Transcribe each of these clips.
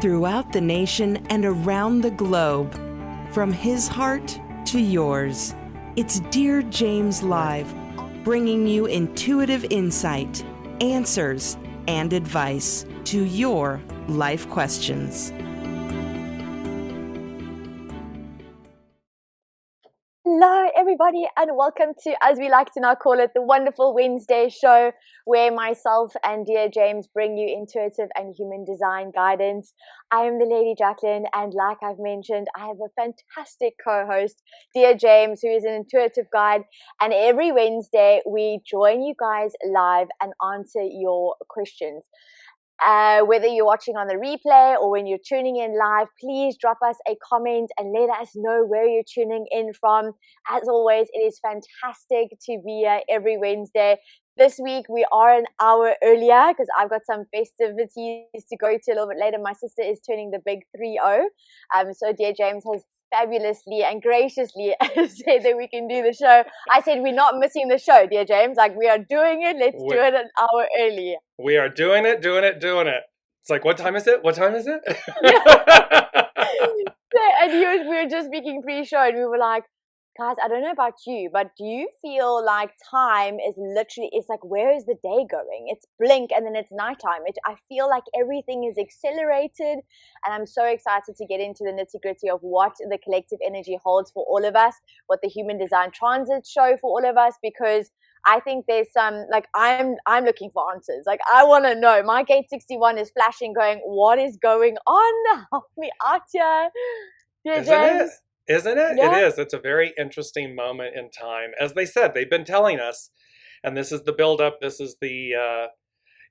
throughout the nation and around the globe. From his heart to yours, it's Dear James Live, bringing you intuitive insight, answers, and advice to your life questions. Hello, everybody, and welcome to, as we like to now call it, the Wonderful Wednesday show, where myself and Dear James bring you intuitive and human design guidance. I am the Lady Jaclyn, and like I've mentioned, I have a fantastic co-host, Dear James, who is an intuitive guide. And every Wednesday, we join you guys live and answer your questions. Whether you're watching on the replay or when you're tuning in live, please drop us a comment and let us know where you're tuning in from. As always, it is fantastic to be here every Wednesday. This week, we are an hour earlier because I've got some festivities to go to a little bit later. My sister is turning the big 3-0. So Dear James has fabulously and graciously said that we can do the show. I said we're not missing the show, Dear James. Like, we are doing it. Let's do it an hour early. We are doing it. It's like, what time is it? And we were just speaking pre-show, and we were like, guys, I don't know about you, but do you feel like time is literally, it's like, where is the day going? It's blink and then it's nighttime. I feel like everything is accelerated, and I'm so excited to get into the nitty-gritty of what the collective energy holds for all of us, what the human design transits show for all of us, because I think there's some, like, I'm looking for answers. Like, I want to know. My gate 61 is flashing, going, what is going on? Help me out here. Dear James. Isn't it? Yeah. It is. It's a very interesting moment in time. As they said, they've been telling us, and this is the build-up, this is the,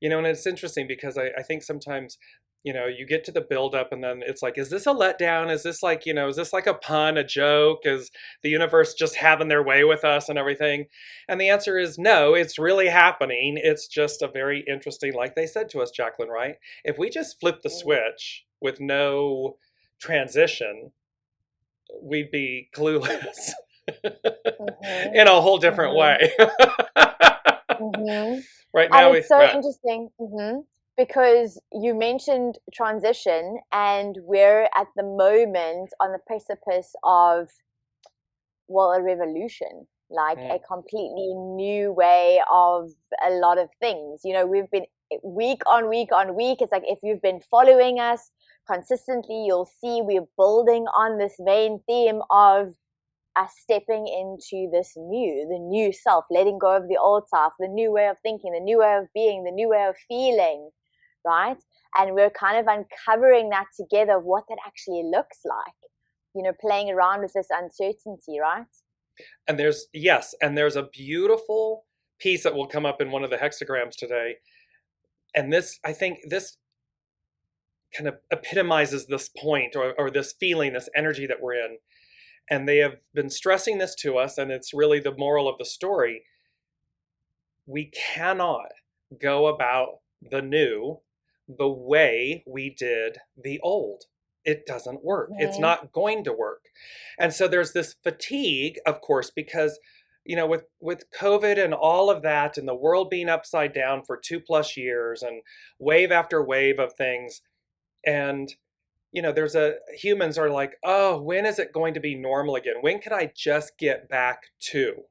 and it's interesting because I think sometimes, you get to the build-up and then it's like, is this a letdown? Is this like, is this like a pun, a joke? Is the universe just having their way with us and everything? And the answer is no, it's really happening. It's just a very interesting, like they said to us, Jaclyn, right? If we just flip the switch with no transition, we'd be clueless in a whole different way. Right now, and it's so interesting because you mentioned transition, and we're at the moment on the precipice of, a revolution, like a completely new way of a lot of things. We've been week on week on week. It's like, if you've been following us consistently, you'll see we're building on this main theme of us stepping into the new self, letting go of the old self, the new way of thinking, the new way of being, the new way of feeling, right? And we're kind of uncovering that together, of what that actually looks like, playing around with this uncertainty, right? And there's a beautiful piece that will come up in one of the hexagrams today. And I think this kind of epitomizes this point or this feeling, this energy that we're in. And they have been stressing this to us, and it's really the moral of the story. We cannot go about the new the way we did the old. It doesn't work. It's not going to work. And so there's this fatigue, of course, because with COVID and all of that, and the world being upside down for 2+ years, and wave after wave of things. And, humans are like, oh, when is it going to be normal again? When can I just get back to?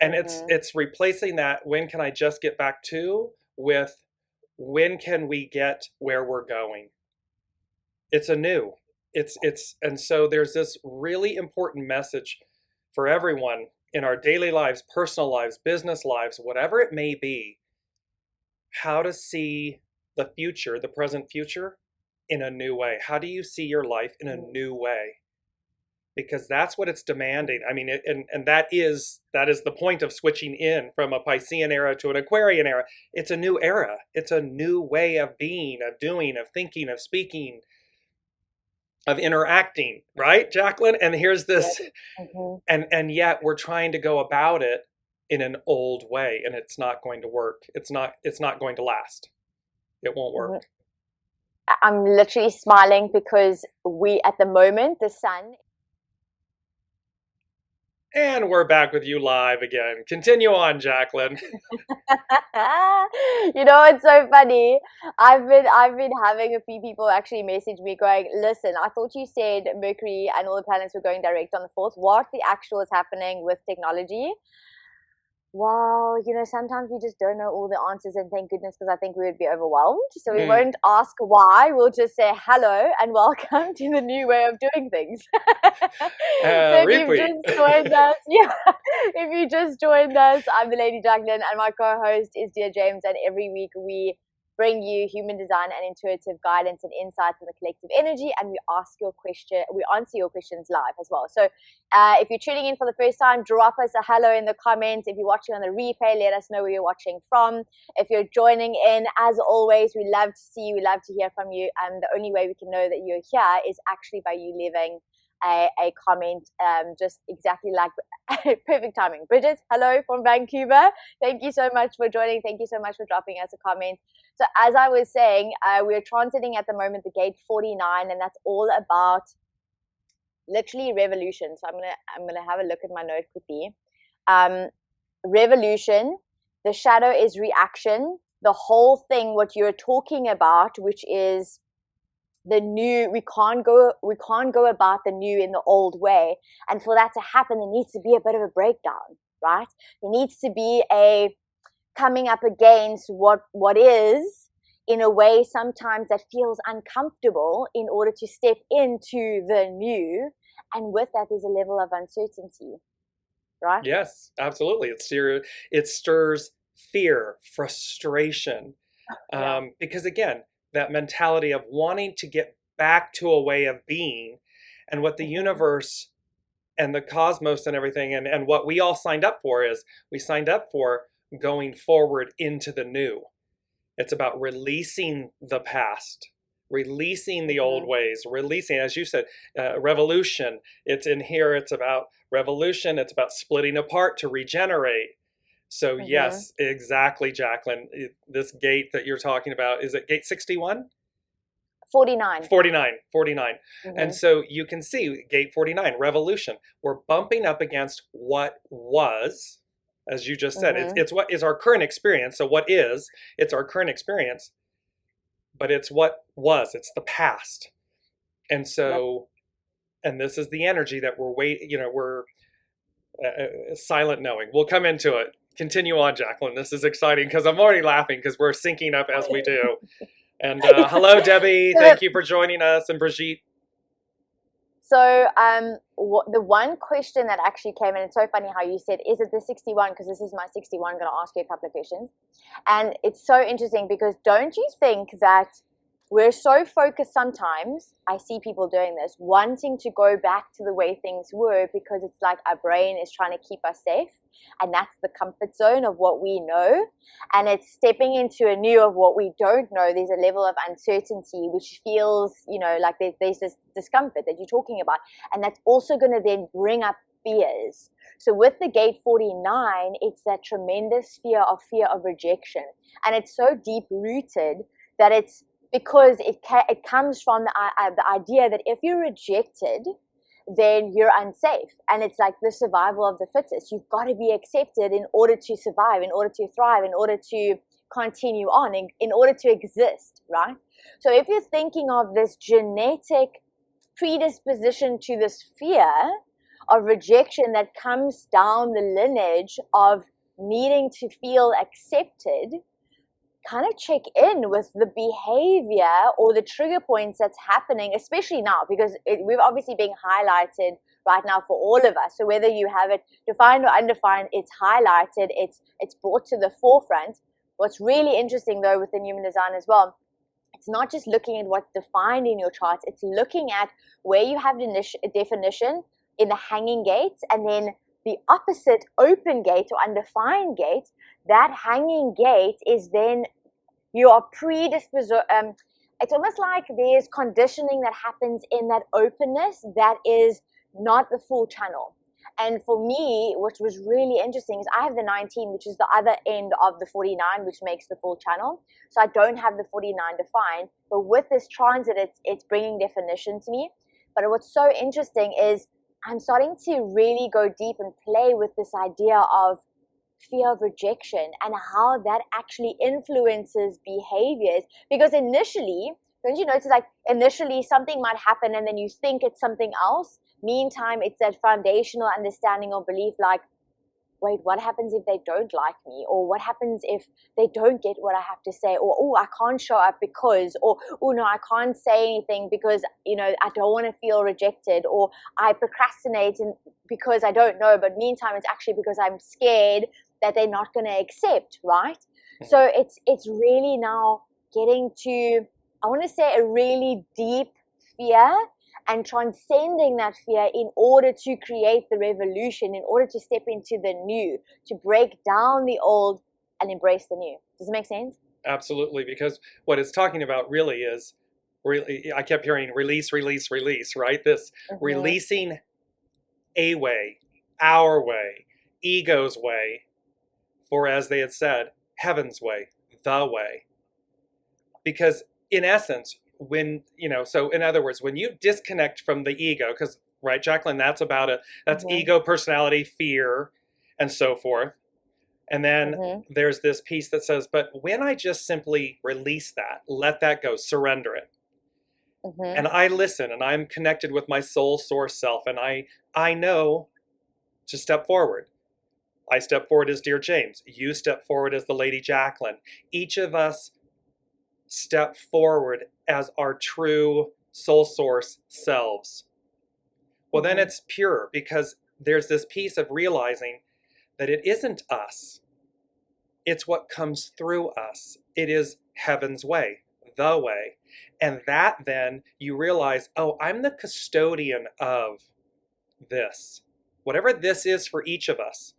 And it's replacing that, when can I just get back to, with when can we get where we're going? It's anew. And so there's this really important message for everyone in our daily lives, personal lives, business lives, whatever it may be, how to see the future, the present future, in a new way. How do you see your life in a new way? Because that's what it's demanding. I mean, and that is the point of switching in from a Piscean era to an Aquarian era. It's a new era. It's a new way of being, of doing, of thinking, of speaking, of interacting, right, Jaclyn? And here's this, and yet we're trying to go about it in an old way, and it's not going to work. It's not going to last. It won't work. I'm literally smiling because at the moment, the sun. And we're back with you live again. Continue on, Jaclyn. You know, it's so funny. I've been having a few people actually message me going, listen, I thought you said Mercury and all the planets were going direct on the 4th. What the actual is happening with technology? Well, you know, sometimes we just don't know all the answers, and thank goodness, because I think we would be overwhelmed. So we won't ask why. We'll just say hello and welcome to the new way of doing things. So if you've just joined us, if you just joined us, I'm the Lady Jaclyn, and my co-host is Dear James, and every week we bring you human design and intuitive guidance and insights in the collective energy, and we answer your questions live as well. So if you're tuning in for the first time, drop us a hello in the comments. If you're watching on the replay, let us know where you're watching from. If you're joining in, as always, we love to see you, we love to hear from you, and the only way we can know that you're here is actually by you leaving a comment, just exactly like perfect timing. Bridget, hello from Vancouver. Thank you so much for joining. Thank you so much for dropping us a comment. So as I was saying, we're transiting at the moment the gate 49, and that's all about literally revolution. So I'm gonna have a look at my note quickly. Revolution, the shadow is reaction. The whole thing, what you're talking about, which is the new, we can't go about the new in the old way, and for that to happen there needs to be a bit of a breakdown, right? There needs to be a coming up against what is, in a way sometimes that feels uncomfortable, in order to step into the new, and with that there's a level of uncertainty, right? Yes, absolutely. It stirs fear, frustration, because again, that mentality of wanting to get back to a way of being, and what the universe and the cosmos and everything, and what we all signed up for is, we signed up for going forward into the new. It's about releasing the past, releasing the old ways, releasing, as you said, revolution. It's in here, it's about revolution, it's about splitting apart to regenerate. So yes, exactly, Jaclyn. This gate that you're talking about, is it gate 61? 49. 49. And so you can see gate 49, revolution. We're bumping up against what was, as you just said. It's what is our current experience. So what is, it's our current experience, but it's what was, it's the past. And so, and this is the energy that we're silent knowing. We'll come into it. Continue on, Jaclyn. This is exciting because I'm already laughing because we're syncing up as we do. And hello, Debbie. Thank you for joining us. And Brigitte. So the one question that actually came in, it's so funny how you said, is it the 61? Because this is my 61. I'm going to ask you a couple of questions. And it's so interesting because don't you think that we're so focused sometimes, I see people doing this, wanting to go back to the way things were, because it's like our brain is trying to keep us safe. And that's the comfort zone of what we know. And it's stepping into a new of what we don't know. There's a level of uncertainty, which feels, like there's this discomfort that you're talking about. And that's also going to then bring up fears. So with the gate 49, it's that tremendous fear of rejection. And it's so deep rooted that it's because it comes from the idea that if you're rejected, then you're unsafe. And it's like the survival of the fittest. You've got to be accepted in order to survive, in order to thrive, in order to continue on, in order to exist, right? So if you're thinking of this genetic predisposition to this fear of rejection that comes down the lineage of needing to feel accepted, kind of check in with the behavior or the trigger points that's happening, especially now, because we're obviously being highlighted right now for all of us. So whether you have it defined or undefined, it's highlighted, it's brought to the forefront. What's really interesting though within human design as well, it's not just looking at what's defined in your charts, it's looking at where you have a definition in the hanging gates, and then the opposite open gate or undefined gate. That hanging gate is then you are predisposed. It's almost like there's conditioning that happens in that openness that is not the full channel. And for me, what was really interesting is I have the 19, which is the other end of the 49, which makes the full channel. So I don't have the 49 defined. But with this transit, it's bringing definition to me. But what's so interesting is I'm starting to really go deep and play with this idea of fear of rejection and how that actually influences behaviors. Because initially, don't you notice, like initially something might happen and then you think it's something else. Meantime, it's that foundational understanding or belief like, wait, what happens if they don't like me? Or what happens if they don't get what I have to say? Or, oh, I can't show up because, or, oh no, I can't say anything because, you know, I don't want to feel rejected, or I procrastinate because I don't know, but meantime, it's actually because I'm scared that they're not going to accept, right? So it's really now getting to, I want to say, a really deep fear and transcending that fear in order to create the revolution, in order to step into the new, to break down the old and embrace the new. Does it make sense? Absolutely, because what it's talking about really is, I kept hearing release, release, release, right? This releasing a way, our way, ego's way, for as they had said, heaven's way, the way. Because in essence, when, you know, so in other words, when you disconnect from the ego, because, right, Jaclyn, that's about that's ego, personality, fear, and so forth. And then there's this piece that says, but when I just simply release that, let that go, surrender it. And I listen and I'm connected with my soul source self, and I know to step forward. I step forward as Dear James. You step forward as the Lady Jaclyn. Each of us step forward as our true soul source selves. Well, then it's pure, because there's this piece of realizing that it isn't us. It's what comes through us. It is heaven's way, the way. And that then you realize, oh, I'm the custodian of this. Whatever this is for each of us.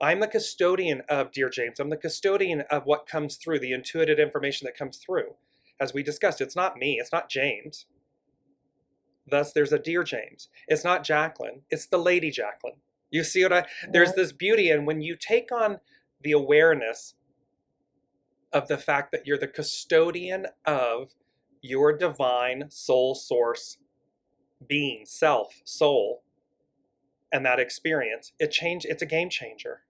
I'm the custodian of Dear James. I'm the custodian of what comes through, the intuitive information that comes through. As we discussed, it's not me, it's not James. Thus, there's a Dear James. It's not Jaclyn, it's the Lady Jaclyn. You see what there's this beauty, and when you take on the awareness of the fact that you're the custodian of your divine soul source being, self, soul, and that experience, it's a game changer.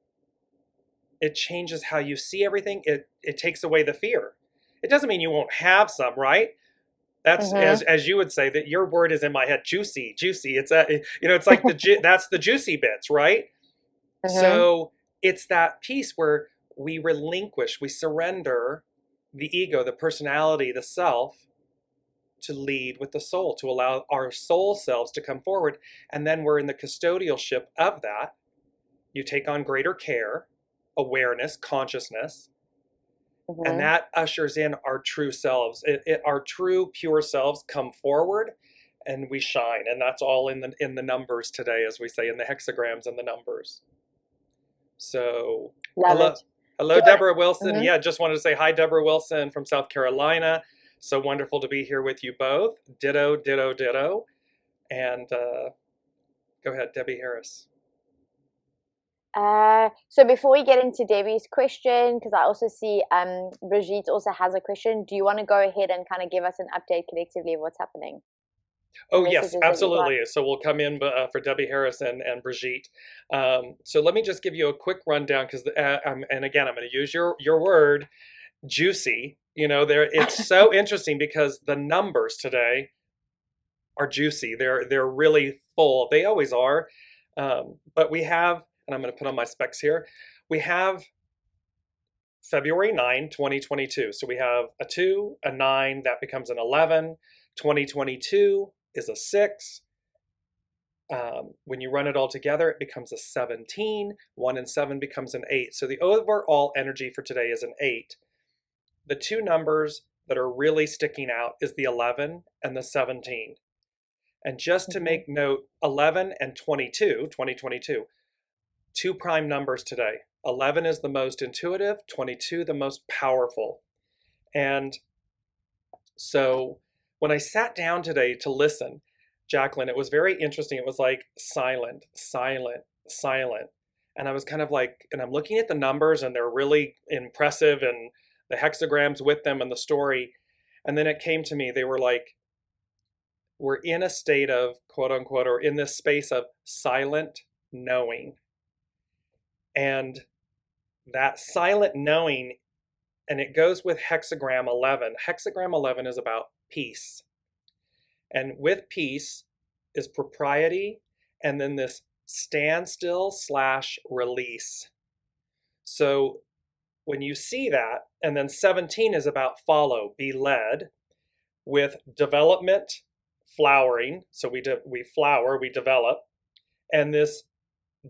It changes how you see everything. It takes away the fear. It doesn't mean you won't have some, right? That's as you would say, that your word is in my head, juicy. It's it's like that's the juicy bits, right? So it's that piece where we relinquish, we surrender the ego, the personality, the self, to lead with the soul, to allow our soul selves to come forward. And then we're in the custodialship of that. You take on greater care, awareness, consciousness, and that ushers in our true selves. Our true, pure selves come forward, and we shine. And that's all in the numbers today, as we say, in the hexagrams and the numbers. So, hello, Deborah Wilson. Yeah, just wanted to say hi, Deborah Wilson from South Carolina. So wonderful to be here with you both. Ditto, ditto, ditto. And go ahead, Debbie Harris. So before we get into Debbie's question, because I also see Brigitte also has a question, do you want to go ahead and kind of give us an update collectively of what's happening? Oh, yes, absolutely. So we'll come in for Debbie Harris and Brigitte. So let me just give you a quick rundown, because, and again, I'm going to use your word, juicy. You know, it's so interesting because the numbers today are juicy. They're really full. They always are. But we have, and I'm going to put on my specs here, we have February 9, 2022. So we have a 2, a 9, that becomes an 11. 2022 is a 6. When you run it all together, it becomes a 17. 1 and 7 becomes an 8. So the overall energy for today is an 8. The two numbers that are really sticking out is the 11 and the 17. And just to make note, 11 and 2022, two prime numbers today. 11 is the most intuitive, 22 the most powerful. And so when I sat down today to listen, Jaclyn, it was very interesting. It was like silent, silent, silent. And I was kind of like, and I'm looking at the numbers and they're really impressive, and the hexagrams with them and the story. And then it came to me, they were like, we're in a state of, quote unquote, or in this space of silent knowing. And that silent knowing, and it goes with hexagram 11. Hexagram 11 is about peace. And with peace is propriety, and then this standstill / release. So when you see that, and then 17 is about follow, be led, with development, flowering. So we flower, we develop, and this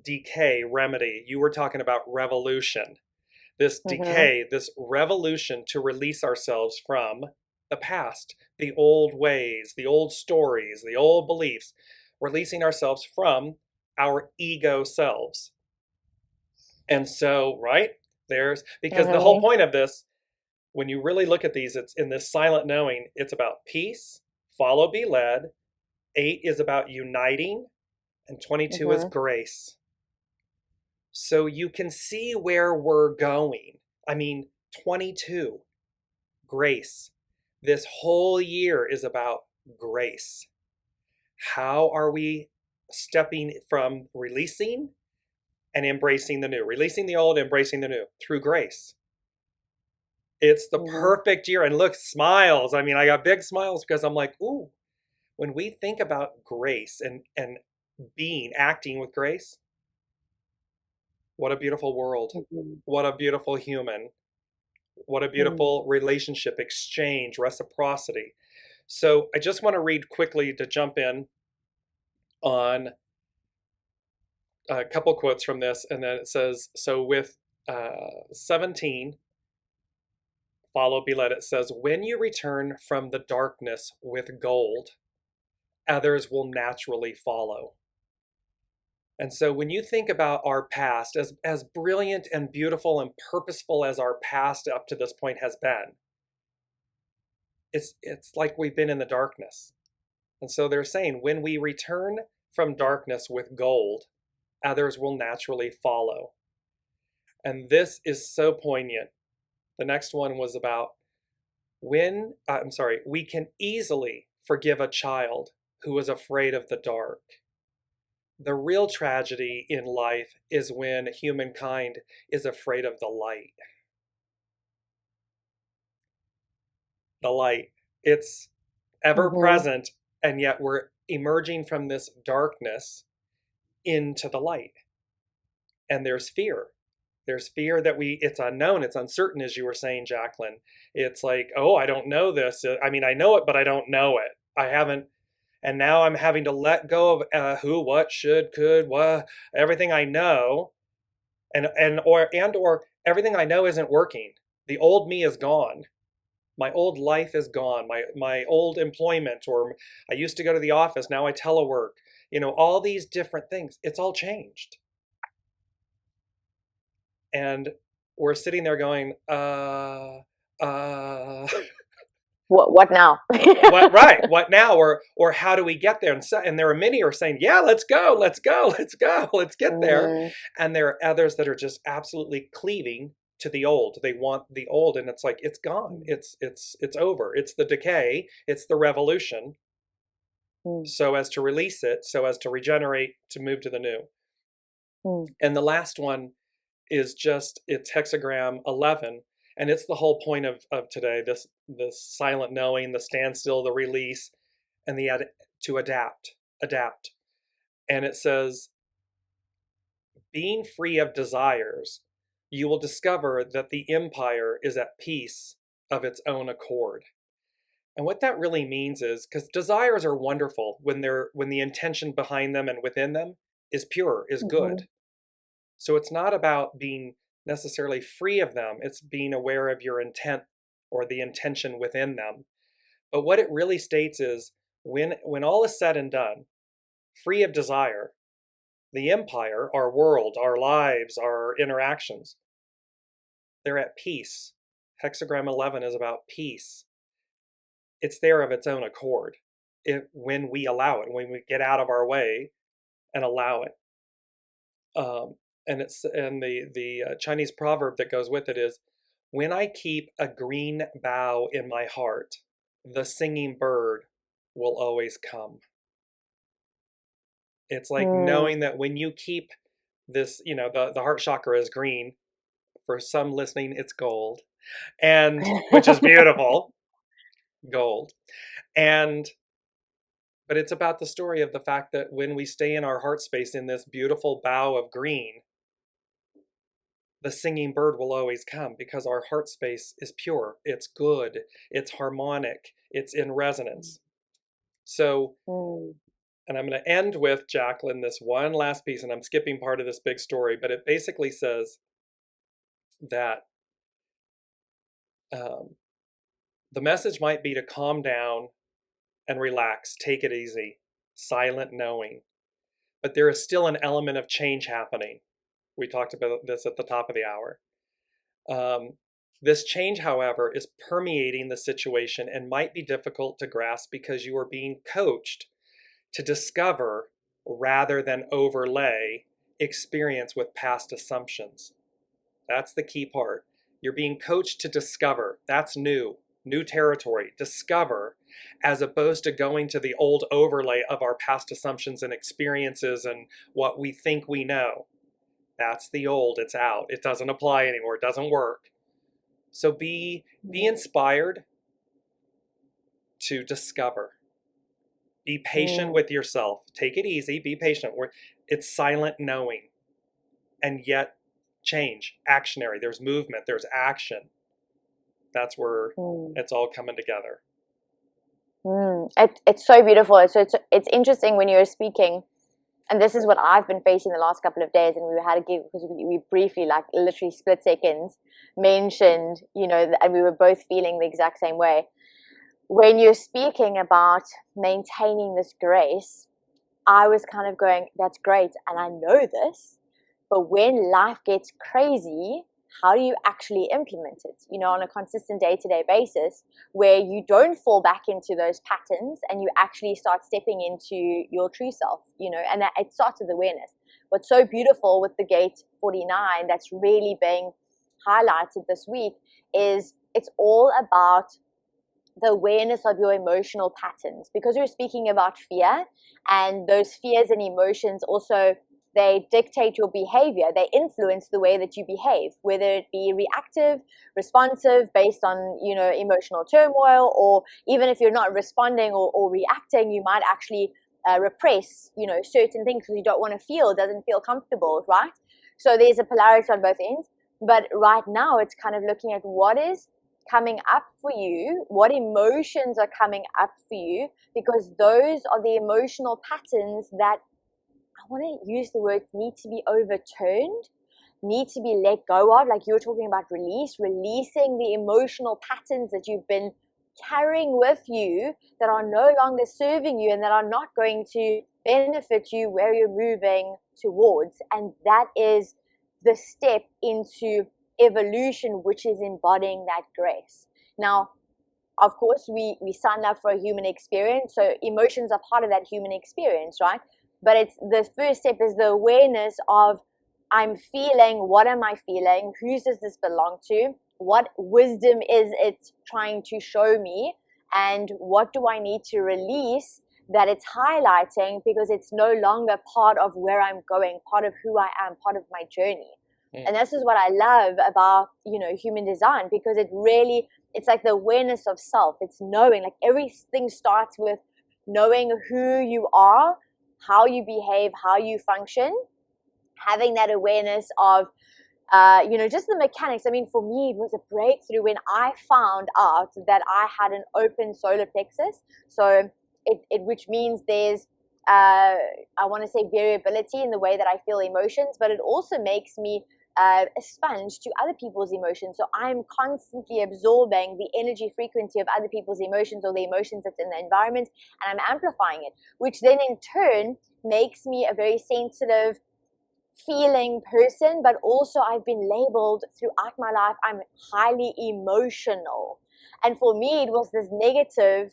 decay, remedy. You were talking about revolution. This decay, this revolution to release ourselves from the past, the old ways, the old stories, the old beliefs, releasing ourselves from our ego selves. And so, right, because the whole point of this, when you really look at these, it's in this silent knowing, it's about peace, follow, be led. 8 is about uniting, and 22 is grace. So you can see where we're going. I mean, 22, grace. This whole year is about grace. How are we stepping from releasing and embracing the new? Releasing the old, embracing the new through grace. It's the perfect year. And look, smiles. I mean, I got big smiles because I'm like, ooh, when we think about grace and acting with grace, what a beautiful world. What a beautiful human. What a beautiful relationship, exchange, reciprocity. So I just want to read quickly to jump in on a couple quotes from this. And then it says, so with 17, follow, be led, it says, when you return from the darkness with gold, others will naturally follow. And so when you think about our past, as brilliant and beautiful and purposeful as our past up to this point has been, it's like we've been in the darkness. And so they're saying, when we return from darkness with gold, others will naturally follow. And this is so poignant. The next one was about we can easily forgive a child who is afraid of the dark. The real tragedy in life is when humankind is afraid of the light. The light, it's ever present, and yet we're emerging from this darkness into the light. And there's fear. There's fear that it's unknown, it's uncertain, as you were saying, Jaclyn. It's like, oh, I don't know this. I mean, I know it, but I don't know it. I haven't. And now I'm having to let go of who, what, should, could, what, everything I know, or everything I know isn't working. The old me is gone. My old life is gone. My old employment, or I used to go to the office, now I telework. You know, all these different things. It's all changed. And we're sitting there going, What now? What now? Or how do we get there? And there are many who are saying, yeah, let's go, let's get there. And there are others that are just absolutely cleaving to the old. They want the old, and it's like, it's gone. It's over. It's the decay. It's the revolution. So as to release it, so as to regenerate, to move to the new. And the last one is it's hexagram 11. And it's the whole point of today, this silent knowing, the standstill, the release, and to adapt. And it says, being free of desires, you will discover that the empire is at peace of its own accord. And what that really means is, because desires are wonderful when the intention behind them and within them is pure, is good. So it's not about being necessarily free of them. It's being aware of your intent or the intention within them. But what it really states is, when all is said and done, free of desire, the empire, our world, our lives, our interactions, they're at peace. Hexagram 11 is about peace. It's there of its own accord when we allow it, when we get out of our way and allow it. And the Chinese proverb that goes with it is, when I keep a green bough in my heart, the singing bird will always come. It's like Mm. knowing that when you keep this, the heart chakra is green. For some listening, it's gold, and which is beautiful, gold. And but it's about the story of the fact that when we stay in our heart space in this beautiful bow of green, the singing bird will always come because our heart space is pure, it's good, it's harmonic, it's in resonance. So, and I'm going to end with, Jaclyn, this one last piece, and I'm skipping part of this big story, but it basically says that the message might be to calm down and relax, take it easy, silent knowing. But there is still an element of change happening. We talked about this at the top of the hour. This change, however, is permeating the situation and might be difficult to grasp because you are being coached to discover rather than overlay experience with past assumptions. That's the key part. You're being coached to discover. That's new territory. Discover, as opposed to going to the old overlay of our past assumptions and experiences and what we think we know. That's the old. It's out. It doesn't apply anymore. It doesn't work. So be inspired to discover. Be patient with yourself. Take it easy. Be patient. It's silent knowing. And yet change, actionary. There's movement. There's action. That's where it's all coming together. It's so beautiful. It's interesting when you were speaking, and this is what I've been facing the last couple of days, and we had to give, because we briefly, like literally split seconds, mentioned, and we were both feeling the exact same way. When you're speaking about maintaining this grace, I was kind of going, that's great, and I know this, but when life gets crazy, how do you actually implement it, on a consistent day-to-day basis, where you don't fall back into those patterns and you actually start stepping into your true self, and that it starts with awareness. What's so beautiful with the Gate 49 that's really being highlighted this week is it's all about the awareness of your emotional patterns, because we're speaking about fear, and those fears and emotions also, they dictate your behavior. They influence the way that you behave, whether it be reactive, responsive, based on, emotional turmoil, or even if you're not responding or reacting, you might actually repress, certain things because you don't want to feel, it doesn't feel comfortable, right? So there's a polarity on both ends. But right now, it's kind of looking at what is coming up for you, what emotions are coming up for you, because those are the emotional patterns that, I want to use the word, need to be overturned, need to be let go of. Like you were talking about releasing the emotional patterns that you've been carrying with you that are no longer serving you and that are not going to benefit you where you're moving towards. And that is the step into evolution, which is embodying that grace. Now, of course, we sign up for a human experience, so emotions are part of that human experience, right? But it's the first step is the awareness of, I'm feeling, what am I feeling? Who does this belong to? What wisdom is it trying to show me? And what do I need to release that it's highlighting, because it's no longer part of where I'm going, part of who I am, part of my journey. And this is what I love about, human design, because it's like the awareness of self. It's knowing, like everything starts with knowing who you are, how you behave, how you function, having that awareness of, just the mechanics. I mean, for me, it was a breakthrough when I found out that I had an open solar plexus. So which means there's, I want to say, variability in the way that I feel emotions, but it also makes me a sponge to other people's emotions. So I'm constantly absorbing the energy frequency of other people's emotions, or the emotions that's in the environment, and I'm amplifying it, which then in turn makes me a very sensitive feeling person. But also I've been labeled throughout my life, I'm highly emotional. And for me, it was this negative,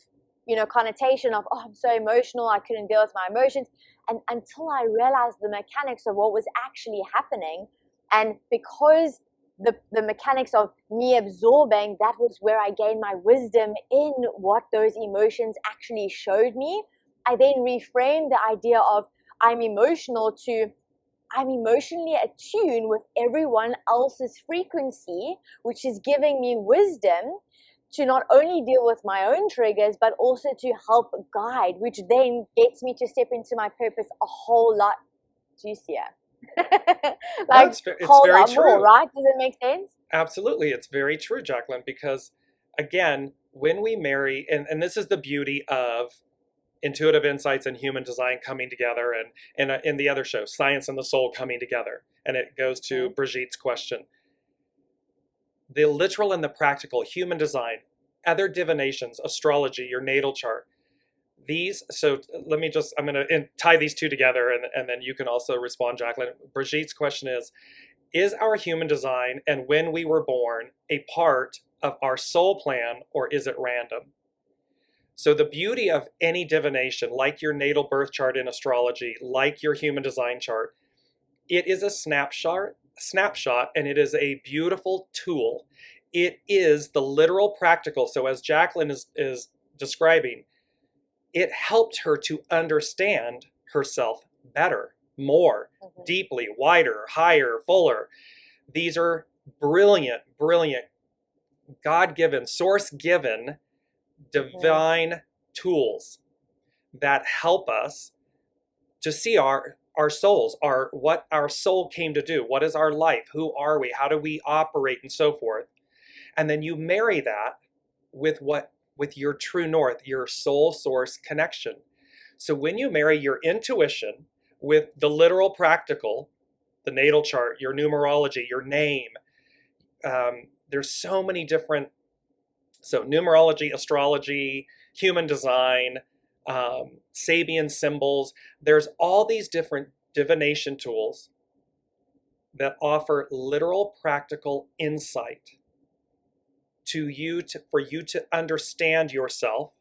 connotation of, oh, I'm so emotional, I couldn't deal with my emotions. And until I realized the mechanics of what was actually happening. And because the mechanics of me absorbing, that was where I gained my wisdom in what those emotions actually showed me. I then reframed the idea of I'm emotional to I'm emotionally attuned with everyone else's frequency, which is giving me wisdom to not only deal with my own triggers, but also to help guide, which then gets me to step into my purpose a whole lot juicier. Like it's whole very lot more, true. right? Does it make sense? Absolutely. It's very true, Jaclyn, because again, when we marry, and this is the beauty of intuitive insights and human design coming together, and in the other show, Science and the Soul coming together. And it goes to Brigitte's question. The literal and the practical, human design, other divinations, astrology, your natal chart. So let me just, I'm going to tie these two together, and then you can also respond, Jaclyn. Brigitte's question is our human design and when we were born a part of our soul plan, or is it random? So the beauty of any divination, like your natal birth chart in astrology, like your human design chart, it is a snapshot, and it is a beautiful tool. It is the literal practical. So as Jaclyn is describing, it helped her to understand herself better, more, deeply, wider, higher, fuller. These are brilliant, brilliant, God-given, source-given, divine tools that help us to see our souls, what our soul came to do. What is our life? Who are we? How do we operate, and so forth? And then you marry that with your true north, your soul source connection. So when you marry your intuition with the literal practical, the natal chart, your numerology, your name, there's so many different, so numerology, astrology, human design, Sabian symbols. There's all these different divination tools that offer literal practical insight for you to understand yourself.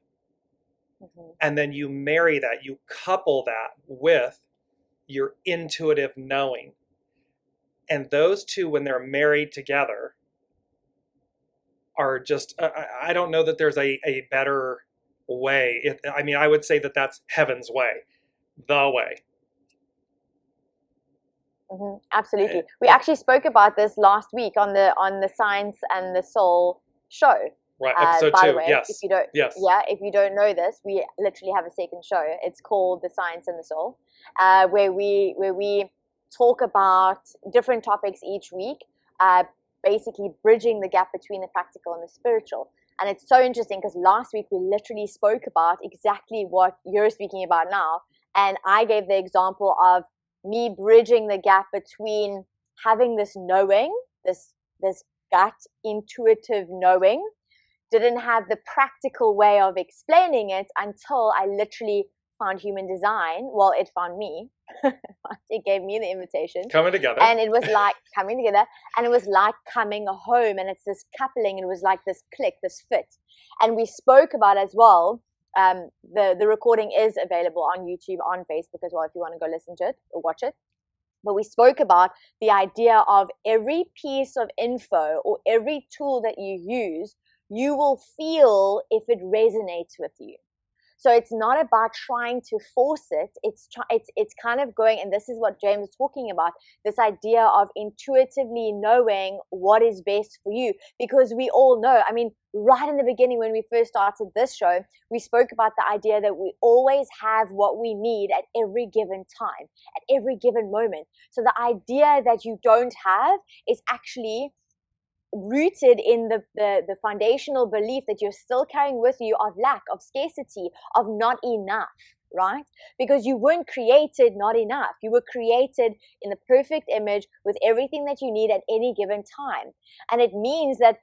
And then you marry that, you couple that with your intuitive knowing. And those two, when they're married together, are just, I don't know that there's a better way. I would say that that's heaven's way, the way. Absolutely. We actually spoke about this last week on the Science and the Soul show. Right, episode by 2, the way, yes. If you don't, yes. Yeah, if you don't know this, we literally have a second show. It's called The Science and the Soul, where we talk about different topics each week, basically bridging the gap between the practical and the spiritual. And it's so interesting because last week we literally spoke about exactly what you're speaking about now. And I gave the example of me bridging the gap between having this knowing, this gut intuitive knowing, didn't have the practical way of explaining it until I literally found human design. Well, it found me. It gave me the invitation. Coming together. And it was like coming together, and it was like coming home, and it's this coupling, and it was like this click, this fit. And we spoke about as well, the recording is available on YouTube, on Facebook as well, if you want to go listen to it or watch it. But we spoke about the idea of every piece of info or every tool that you use, you will feel if it resonates with you. So it's not about trying to force it. It's kind of going, and this is what James was talking about, this idea of intuitively knowing what is best for you. Because we all know, right in the beginning when we first started this show, we spoke about the idea that we always have what we need at every given time, at every given moment. So the idea that you don't have is actually rooted in the foundational belief that you're still carrying with you of lack, of scarcity, of not enough, right? Because you weren't created not enough. You were created in the perfect image with everything that you need at any given time. And it means that,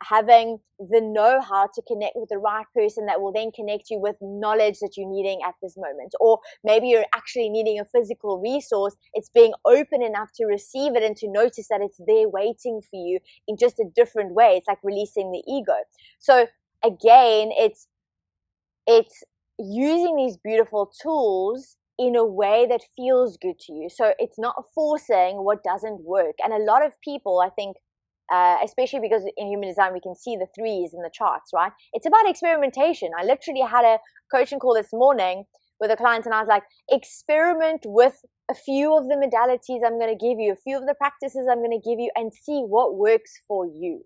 having the know-how to connect with the right person that will then connect you with knowledge that you're needing at this moment. Or maybe you're actually needing a physical resource. It's being open enough to receive it and to notice that it's there waiting for you in just a different way. It's like releasing the ego. So again, it's using these beautiful tools in a way that feels good to you. So it's not forcing what doesn't work. And a lot of people, I think, especially because in human design we can see the threes in the charts, right? It's about experimentation. I literally had a coaching call this morning with a client, and I was like, experiment with a few of the modalities I'm going to give you, a few of the practices I'm going to give you, and see what works for you.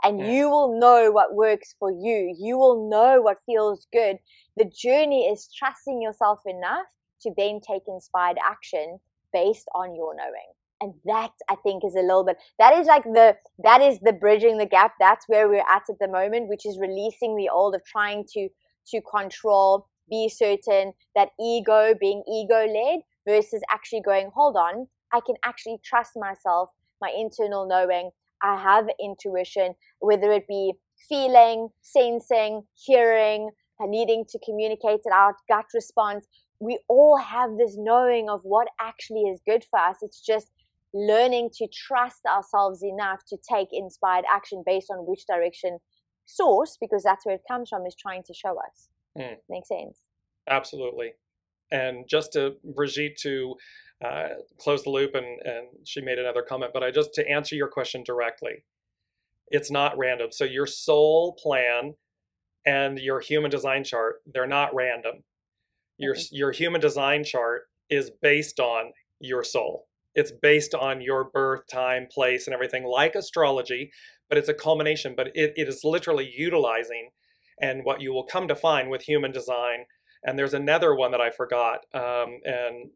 And you will know what works for you. You will know what feels good. The journey is trusting yourself enough to then take inspired action based on your knowing. And that, I think, is a little bit, that is the bridging the gap. That's where we're at the moment, which is releasing the old of trying to control, be certain, that ego, being ego-led, versus actually going, hold on, I can actually trust myself, my internal knowing. I have intuition, whether it be feeling, sensing, hearing, needing to communicate it out, gut response. We all have this knowing of what actually is good for us. It's just learning to trust ourselves enough to take inspired action based on which direction source, because that's where it comes from, is trying to show us. Makes sense? Absolutely. And just to Brigitte, to close the loop, and she made another comment, but to answer your question directly, it's not random. So your soul plan and your human design chart, they're not random. Your human design chart is based on your soul. It's based on your birth time, place, and everything, like astrology, but it's a culmination. But it is literally utilizing, and what you will come to find with human design. And there's another one that I forgot, and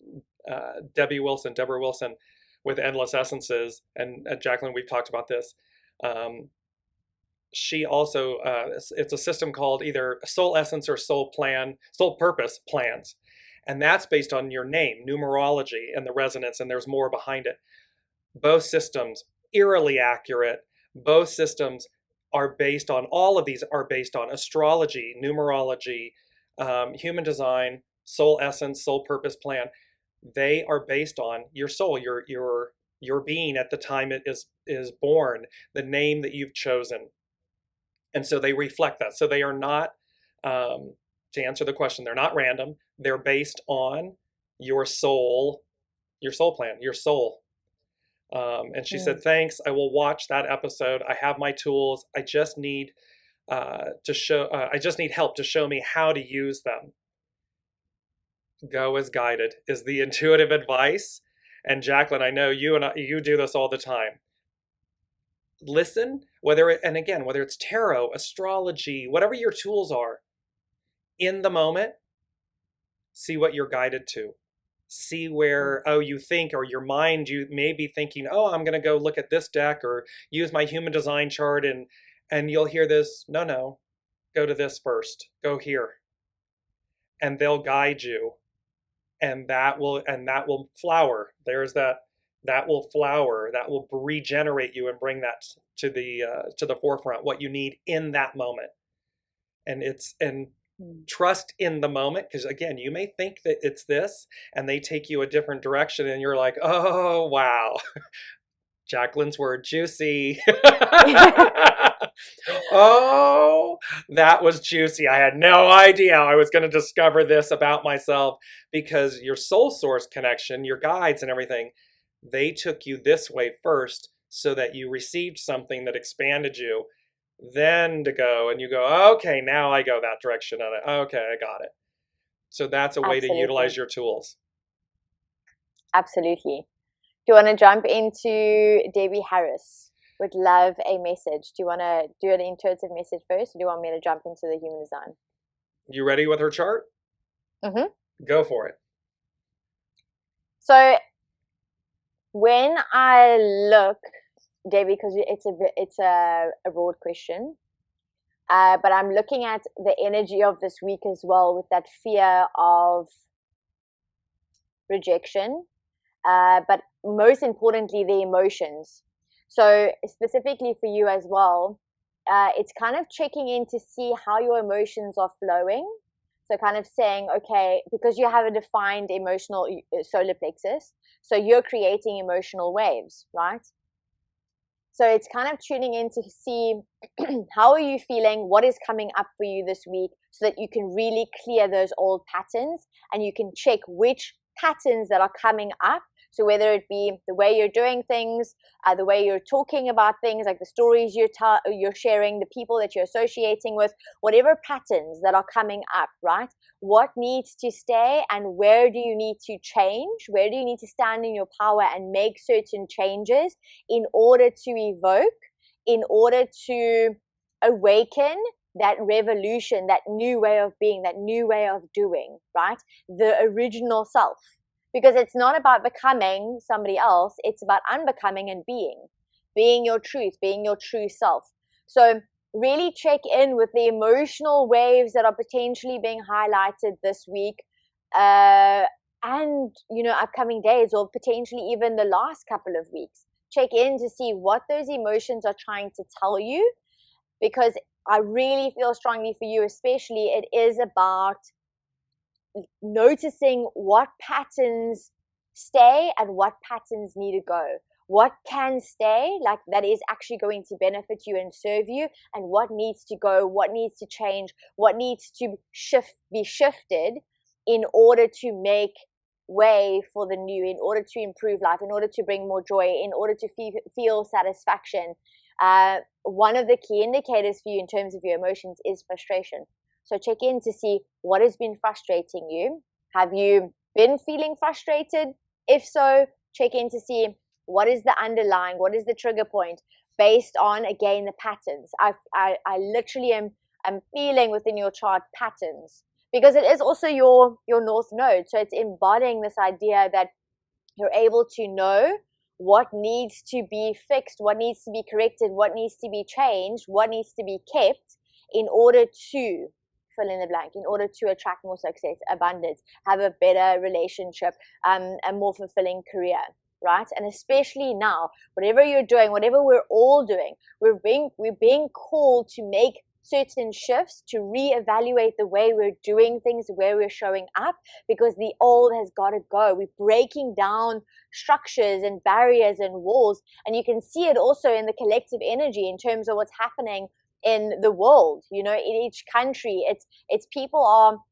Deborah Wilson with Endless Essences, and Jaclyn, we've talked about this. She also, it's a system called either Soul Essence or Soul Purpose plans. And that's based on your name, numerology, and the resonance, and there's more behind it. Both systems, eerily accurate. Both systems are based on, all of these are based on astrology, numerology, human design, soul essence, soul purpose plan. They are based on your soul, your being at the time it is born, the name that you've chosen. And so they reflect that. So they are not, to answer the question, they're not random. They're based on your soul plan, your soul. And she said, thanks, I will watch that episode. I have my tools. I just need help to show me how to use them. Go as guided is the intuitive advice. And Jaclyn, I know you do this all the time. Listen, whether it's tarot, astrology, whatever your tools are, in the moment, see what you're guided to. See where, you think, or your mind, you may be thinking, I'm going to go look at this deck or use my human design chart, and you'll hear this, no, go to this first, go here. And they'll guide you, and that will flower. There's that will flower, that will regenerate you and bring that to the forefront, what you need in that moment. And trust in the moment, because again, you may think that it's this, and they take you a different direction, and you're like, oh wow. Jaclyn's word, juicy. Oh, that was juicy. I had no idea I was going to discover this about myself, because your soul source connection, your guides and everything, they took you this way first so that you received something that expanded you, then to go and you go, okay, now I go that direction. Okay, I got it. So that's a way to utilize your tools. Absolutely. Do you want to jump into Debbie Harris? Would love a message. Do you want to do an intuitive message first, or do you want me to jump into the human design? You ready with her chart? Go for it. So when I look, Debbie, because it's a broad question, but I'm looking at the energy of this week as well, with that fear of rejection, but most importantly, the emotions. So specifically for you as well, it's kind of checking in to see how your emotions are flowing. So kind of saying, okay, because you have a defined emotional solar plexus, so you're creating emotional waves, right? So it's kind of tuning in to see how are you feeling, what is coming up for you this week, so that you can really clear those old patterns, and you can check which patterns that are coming up So whether it be the way you're doing things, the way you're talking about things, like the stories you're sharing, the people that you're associating with, whatever patterns that are coming up, right? What needs to stay and where do you need to change? Where do you need to stand in your power and make certain changes in order to evoke, in order to awaken that revolution, that new way of being, that new way of doing, right? The original self. Because it's not about becoming somebody else, it's about unbecoming and being your truth, being your true self. So really check in with the emotional waves that are potentially being highlighted this week, and upcoming days, or potentially even the last couple of weeks. Check in to see what those emotions are trying to tell you, because I really feel strongly for you, especially it is about noticing what patterns stay and what patterns need to go. What can stay, like that is actually going to benefit you and serve you, and what needs to go, what needs to change, what needs to be shifted in order to make way for the new, in order to improve life, in order to bring more joy, in order to feel satisfaction. One of the key indicators for you in terms of your emotions is frustration. So check in to see what has been frustrating you. Have you been feeling frustrated? If so, check in to see what is the underlying, what is the trigger point based on, again, the patterns. I literally am feeling within your chart patterns, because it is also your north node. So it's embodying this idea that you're able to know what needs to be fixed, what needs to be corrected, what needs to be changed, what needs to be kept in order to fill in the blank, in order to attract more success, abundance, have a better relationship, a more fulfilling career, right? And especially now, whatever you're doing, whatever we're all doing, we're being called to make certain shifts, to reevaluate the way we're doing things, the way we're showing up, because the old has got to go. We're breaking down structures and barriers and walls, and you can see it also in the collective energy in terms of what's happening in the world. In each country, it's people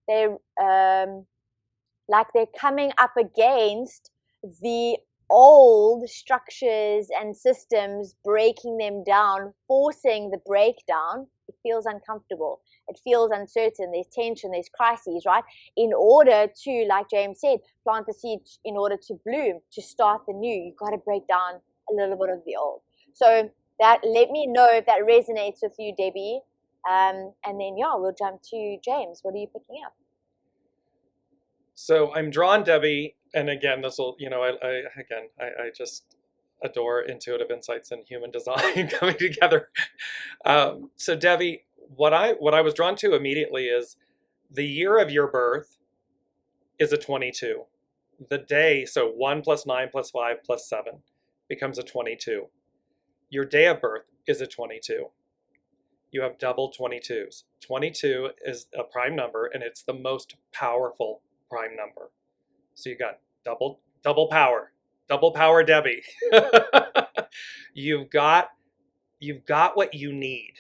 they're coming up against the old structures and systems, breaking them down, forcing the breakdown. It feels uncomfortable, it feels uncertain, there's tension, there's crises, right? In order to, like James said, plant the seed in order to bloom, to start the new, you've got to break down a little bit of the old. So that, let me know if that resonates with you, Debbie, and then we'll jump to James. What are you picking up? So I'm drawn, Debbie, and again, this will, I just adore intuitive insights and human design coming together. So Debbie, what I was drawn to immediately is the year of your birth is a 22. The day, so 1 + 9 + 5 + 7 becomes a 22. Your day of birth is a 22. You have double 22s. 22 is a prime number, and it's the most powerful prime number. So you got double power, Debbie. You've got what you need.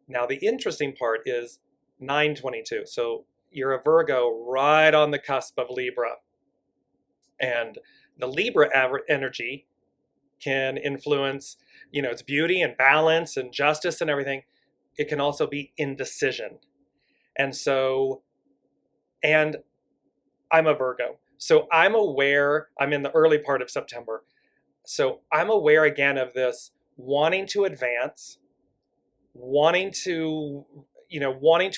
Now the interesting part is 9/22. So you're a Virgo right on the cusp of Libra, and the Libra energy can influence, it's beauty and balance and justice and everything. It can also be indecision. And I'm a Virgo. So I'm aware, I'm in the early part of September. So I'm aware again of this wanting to advance, wanting to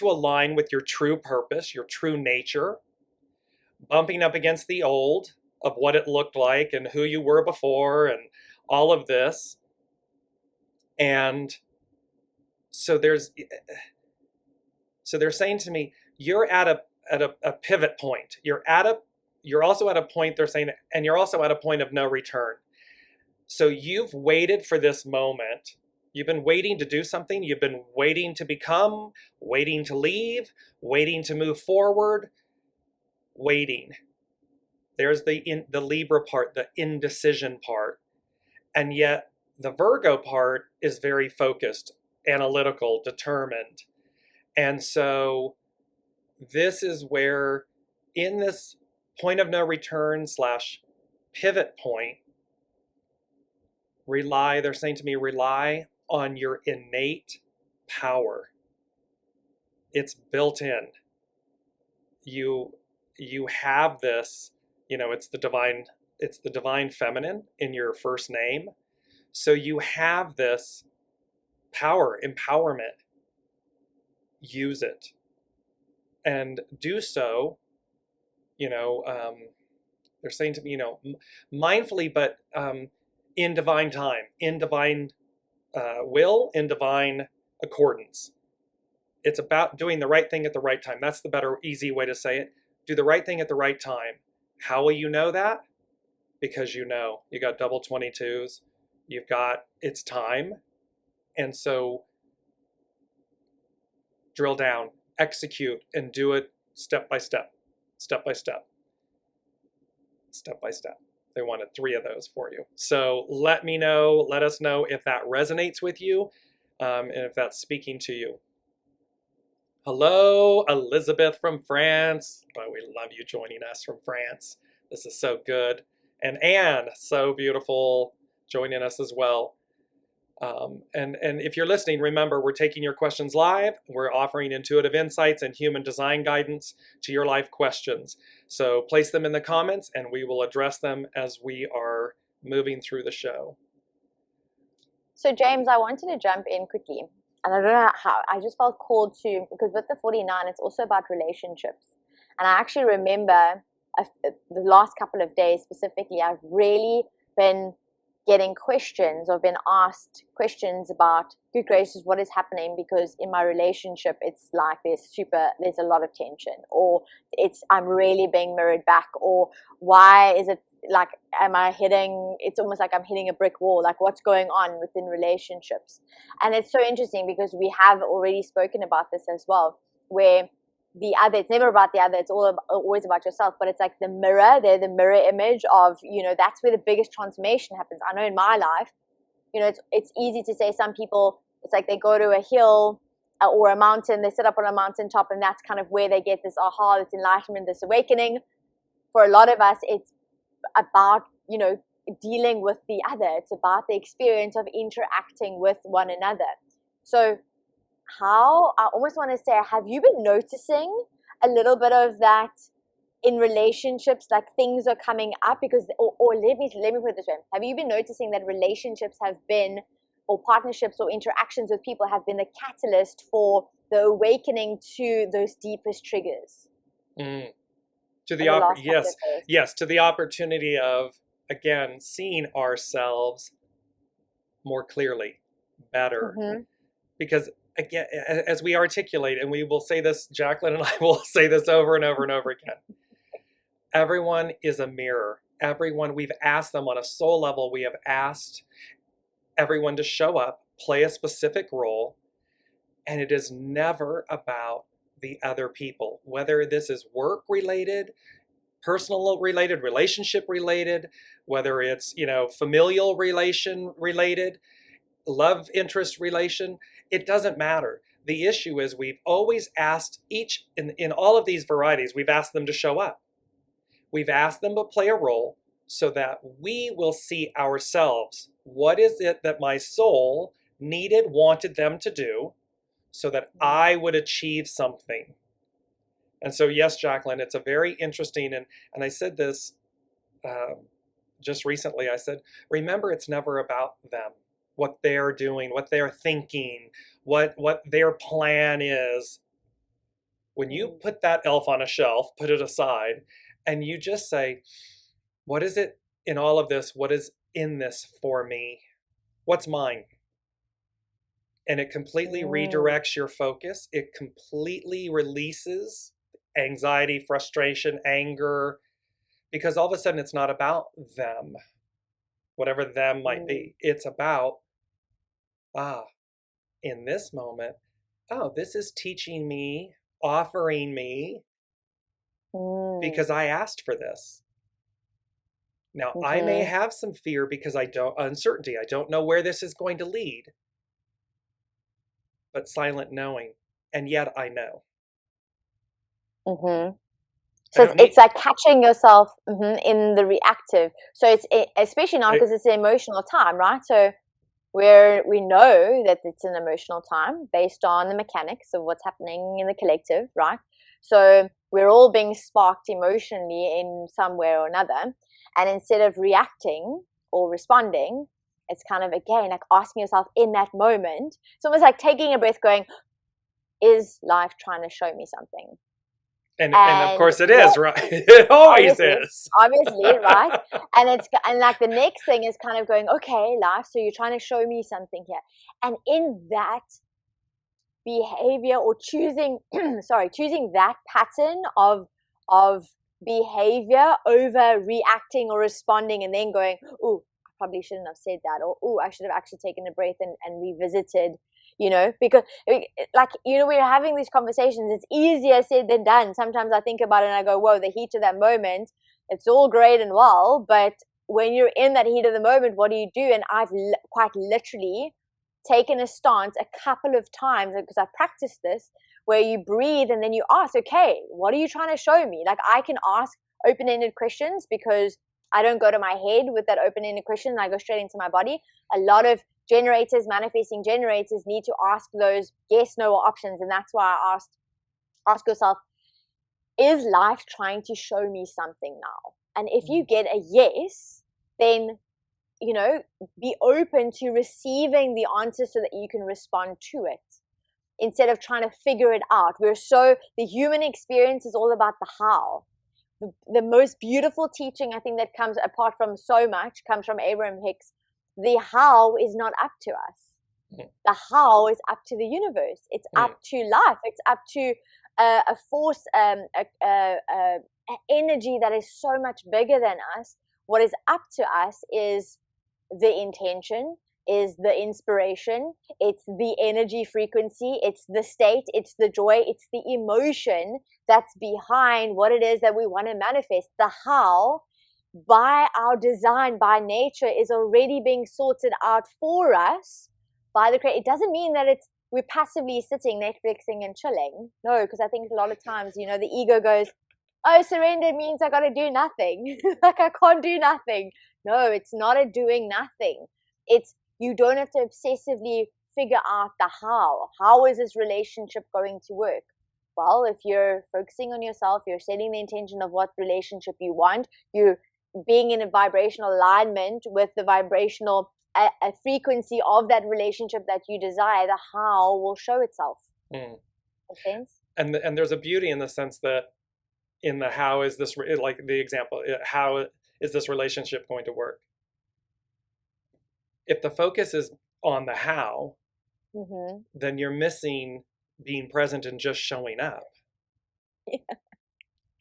align with your true purpose, your true nature, bumping up against the old of what it looked like and who you were before and all of this. And so they're saying to me, you're at a pivot point. You're also at a point, they're saying, and you're also at a point of no return. So you've waited for this moment. You've been waiting to do something. You've been waiting to become, waiting to leave, waiting to move forward, waiting. There's the Libra part, the indecision part. And yet the Virgo part is very focused, analytical, determined. And so this is where, in this point of no return / pivot point, they're saying to me, rely on your innate power. It's built in. You have this, it's the divine feminine in your first name. So you have this power, empowerment. Use it. And do so, they're saying to me, mindfully, but in divine time, in divine will, in divine accordance. It's about doing the right thing at the right time. That's the better, easy way to say it. Do the right thing at the right time. How will you know that? Because you got double 22s. It's time. And so drill down, execute, and do it step by step, step by step, step by step. They wanted 3 of those for you. So let us know if that resonates with you, and if that's speaking to you. Hello, Elizabeth from France. Oh, we love you joining us from France. This is so good. And Anne, so beautiful, joining us as well. And if you're listening, remember, we're taking your questions live. We're offering intuitive insights and human design guidance to your life questions. So place them in the comments and we will address them as we are moving through the show. So James, I wanted to jump in quickly. And I don't know how, I just felt called to, because with the 49, it's also about relationships. And I actually remember the last couple of days specifically, I've really been getting questions or been asked questions about, good gracious, what is happening? Because in my relationship, it's like there's a lot of tension, or I'm really being mirrored back, or why is it like, it's almost like I'm hitting a brick wall, like what's going on within relationships? And it's so interesting because we have already spoken about this as well, where it's never about the other, it's always about yourself, but it's like the mirror, they're the mirror image of, that's where the biggest transformation happens. I know in my life, it's easy to say some people, it's like they go to a hill or a mountain, they sit up on a mountaintop, and that's kind of where they get this aha, this enlightenment, this awakening. For a lot of us, it's about, dealing with the other. It's about the experience of interacting with one another. So I almost want to say, have you been noticing a little bit of that in relationships, like things are coming up? Because, or let me put it this way. Have you been noticing that relationships have been, or partnerships or interactions with people have been the catalyst for the awakening to those deepest triggers? To the yes, to the opportunity of, again, seeing ourselves more clearly, better. Mm-hmm. Because again, as we articulate, and we will say this, Jaclyn and I will say this over and over and over again, everyone is a mirror. Everyone, we've asked them on a soul level, we have asked everyone to show up, play a specific role, and it is never about the other people, whether this is work related, personal related, relationship related, whether it's, familial relation related, love interest relation, it doesn't matter. The issue is we've always asked each, in all of these varieties, we've asked them to show up. We've asked them to play a role so that we will see ourselves. What is it that my soul wanted them to do so that I would achieve something? And so, yes, Jaclyn, it's a very interesting, and I said this just recently, I said, remember, it's never about them, what they're doing, what they're thinking, what their plan is. When you put that elf on a shelf, put it aside, and you just say, what is it in all of this? What is in this for me? What's mine? And it completely redirects your focus. It completely releases anxiety, frustration, anger, because all of a sudden it's not about them, whatever them might be. It's about, in this moment, this is teaching me, offering me, because I asked for this. Now, I may have some fear because uncertainty. I don't know where this is going to lead, but silent knowing, and yet I know. I don't it's need like catching yourself in the reactive. So especially now because it's an emotional time, right? So we know that it's an emotional time based on the mechanics of what's happening in the collective, right? So we're all being sparked emotionally in some way or another. And instead of reacting or responding, it's kind of, again, like asking yourself in that moment. It's almost like taking a breath going, is life trying to show me something? and of And course it is, right? It always is. obviously, right? And like the next thing is kind of going, okay, life, so you're trying to show me something here. And in that behavior, or choosing choosing that pattern of behavior over reacting or responding and then going, oh, I probably shouldn't have said that, or oh, I should have actually taken a breath and revisited, because like, we're having these conversations. It's easier said than done. Sometimes I think about it and I go, whoa, the heat of that moment, it's all great and well, but when you're in that heat of the moment, what do you do? And I've quite literally taken a stance a couple of times, because I've practiced this, where you breathe and then you ask, okay, what are you trying to show me? Like, I can ask open-ended questions because I don't go to my head with that open-ended question. I go straight into my body. A lot of manifesting generators need to ask those yes, no, or options. And that's why I ask yourself, is life trying to show me something now? And if you get a yes, then be open to receiving the answer so that you can respond to it instead of trying to figure it out. The human experience is all about the how. The most beautiful teaching, I think, that comes apart from so much comes from Abraham Hicks. The how is not up to us. The how is up to the universe. It's up to life. It's up to a force, an energy that is so much bigger than us. What is up to us is the intention, is the inspiration, it's the energy frequency, it's the state, it's the joy, it's the emotion that's behind what it is that we want to manifest. The how, by our design, by nature, is already being sorted out for us by the creator. It doesn't mean that we're passively sitting Netflixing and chilling. No, because I think a lot of times, the ego goes, oh, surrender means I got to do nothing. Like, I can't do nothing. No, it's not a doing nothing. It's, you don't have to obsessively figure out the how. How is this relationship going to work? Well, if you're focusing on yourself, you're setting the intention of what relationship you want, you're being in a vibrational alignment with the vibrational a frequency of that relationship that you desire, the how will show itself. Make sense? And there's a beauty in the sense that in the how is this, like the example, how is this relationship going to work? If the focus is on the how, then you're missing being present and just showing up. Yeah.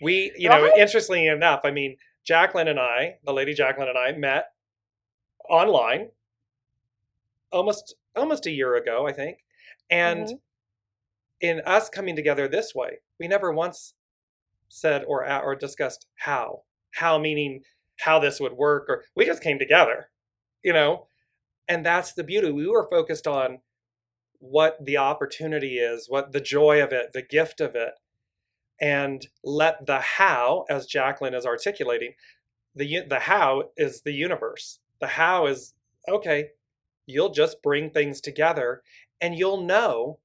We, interestingly enough, I mean, Jaclyn and I, the lady Jaclyn and I, met online almost a year ago, I think. And in us coming together this way, we never once said or discussed how meaning how this would work, or we just came together, and that's the beauty. We were focused on what the opportunity is, what the joy of it, the gift of it, and let the how, as Jaclyn is articulating, the how is the universe. The how is, okay, you'll just bring things together and you'll know,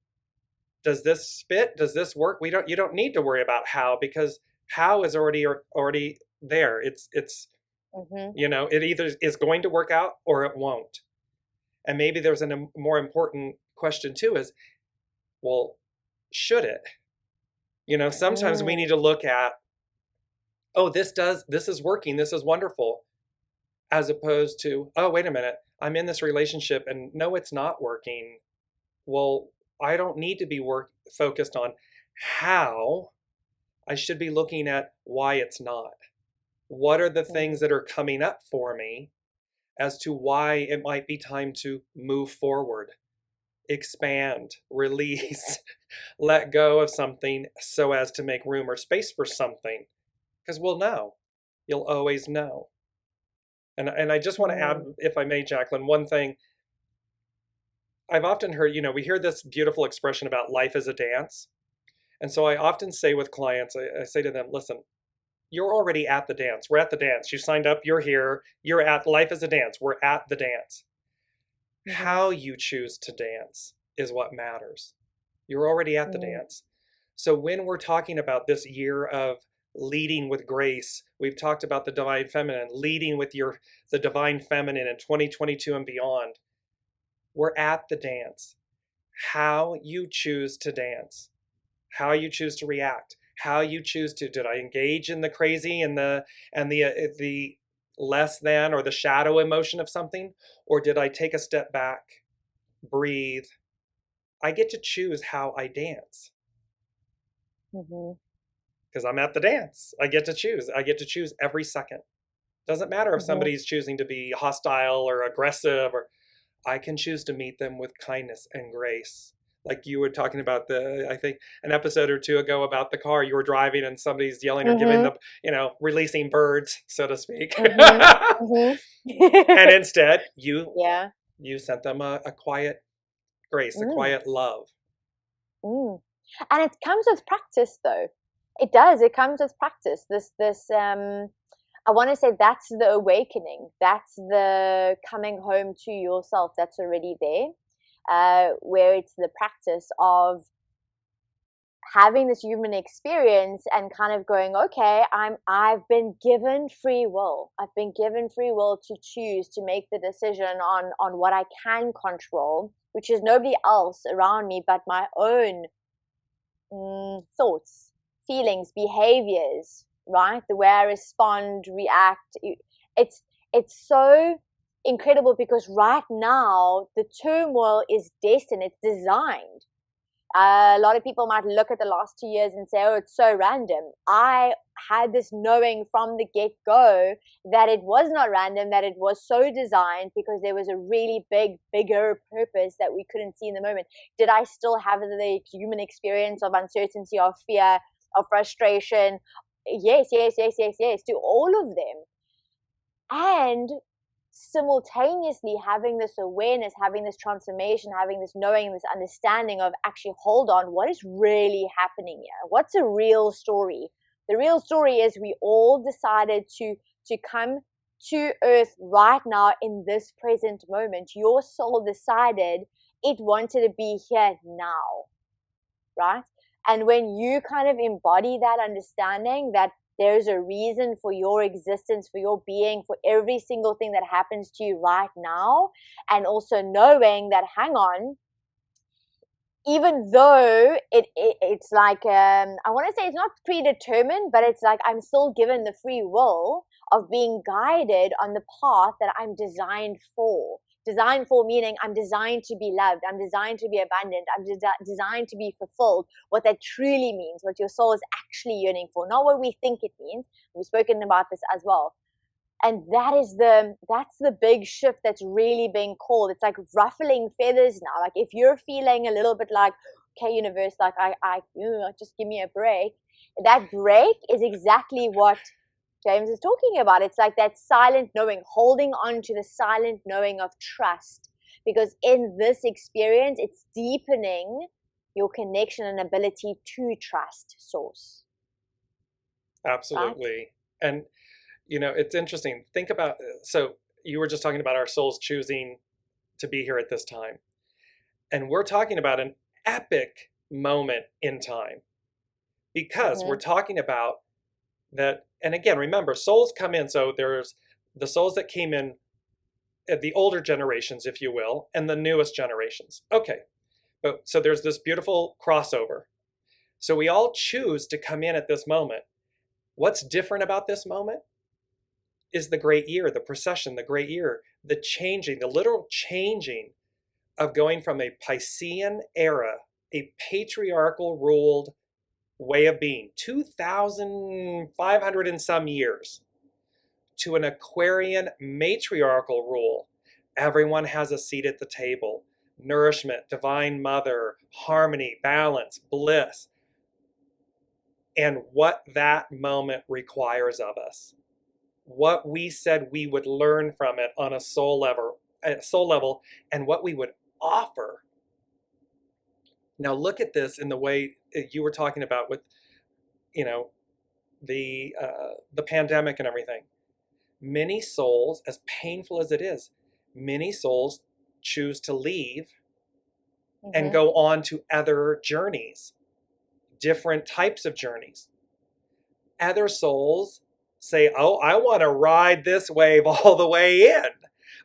does this fit? Does this work? You don't need to worry about how, because how is already there. It's it either is going to work out or it won't. And maybe there's a more important question too, is, well, should it? Sometimes we need to look at, oh, this is working, this is wonderful, as opposed to, oh, wait a minute, I'm in this relationship and no, it's not working. Well, I don't need to be focused on how. I should be looking at why it's not. What are the things that are coming up for me as to why it might be time to move forward, expand, release, let go of something so as to make room or space for something? Because we'll know. You'll always know. And I just want to add, if I may, Jaclyn, one thing. I've often heard, we hear this beautiful expression about life as a dance. And so I often say with clients, I say to them, listen, you're already at the dance. We're at the dance. You signed up, you're here, you're at life is a dance. We're at the dance. Mm-hmm. How you choose to dance is what matters. You're already at the dance. So when we're talking about this year of leading with grace, we've talked about the divine feminine, leading with the divine feminine in 2022 and beyond. We're at the dance. How you choose to dance, how you choose to react, how you choose to, did I engage in the crazy and the less than or the shadow emotion of something, or did I take a step back, breathe? I get to choose how I dance. Because I'm at the dance. I get to choose. I get to choose every second. Doesn't matter if somebody's choosing to be hostile or aggressive, or I can choose to meet them with kindness and grace. Like you were talking about I think an episode or two ago about the car you were driving and somebody's yelling or giving releasing birds, so to speak. And instead you sent them a quiet grace, a quiet love. And it comes with practice, though. It does. It comes with practice. I want to say that's the awakening. That's the coming home to yourself that's already there, where it's the practice of having this human experience and kind of going, okay, I've been given free will. I've been given free will to choose, to make the decision on what I can control, which is nobody else around me but my own thoughts, feelings, behaviors, right? The way I respond, react. It's so incredible because right now the turmoil is destined. It's designed. A lot of people might look at the last 2 years and say, oh, it's so random. I had this knowing from the get-go that it was not random, that it was so designed because there was a really bigger purpose that we couldn't see in the moment. Did I still have the human experience of uncertainty, of fear, of frustration? Yes, to all of them. And simultaneously having this awareness, having this transformation, having this knowing, this understanding of actually, hold on, what is really happening here? What's a real story? The real story is we all decided to come to earth right now in this present moment. Your soul decided it wanted to be here now, right? And when you kind of embody that understanding that there's a reason for your existence, for your being, for every single thing that happens to you right now, and also knowing that, hang on, even though it's like, I want to say it's not predetermined, but it's like I'm still given the free will of being guided on the path that I'm designed for. Designed for meaning I'm designed to be loved. I'm designed to be abundant. I'm designed to be fulfilled. What that truly means, what your soul is actually yearning for, not what we think it means. We've spoken about this as well. And that's the big shift that's really being called. It's like ruffling feathers now. Like if you're feeling a little bit like, okay, universe, like I just give me a break. That break is exactly what James is talking about. It's like that silent knowing, holding on to the silent knowing of trust. Because in this experience, it's deepening your connection and ability to trust source. Absolutely. Right? And, it's interesting. Think about, so you were just talking about our souls choosing to be here at this time. And we're talking about an epic moment in time. Because we're talking about that. And again, remember, souls come in. So there's the souls that came in, the older generations, if you will, and the newest generations. Okay. So there's this beautiful crossover. So we all choose to come in at this moment. What's different about this moment is the great year, the procession, the great year, the changing, the literal changing of going from a Piscean era, a patriarchal ruled way of being, 2,500 and some years, to an Aquarian matriarchal rule. Everyone has a seat at the table. Nourishment, divine mother, harmony, balance, bliss. And what that moment requires of us. What we said we would learn from it on a soul level, and what we would offer. Now look at this in the way you were talking about with, the pandemic and everything, many souls, as painful as it is, many souls choose to leave and go on to other journeys, different types of journeys. Other souls say, oh, I want to ride this wave all the way in.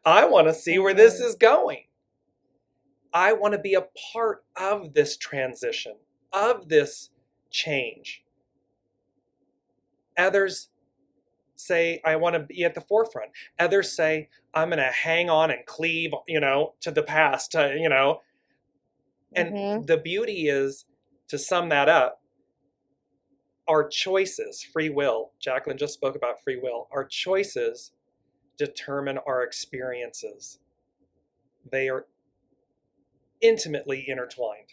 I want to see where this is going. I want to be a part of this transition, of this change. Others say, I want to be at the forefront. Others say, I'm going to hang on and cleave, to the past, And the beauty is, to sum that up, our choices, free will, Jaclyn just spoke about free will, our choices determine our experiences. They are intimately intertwined.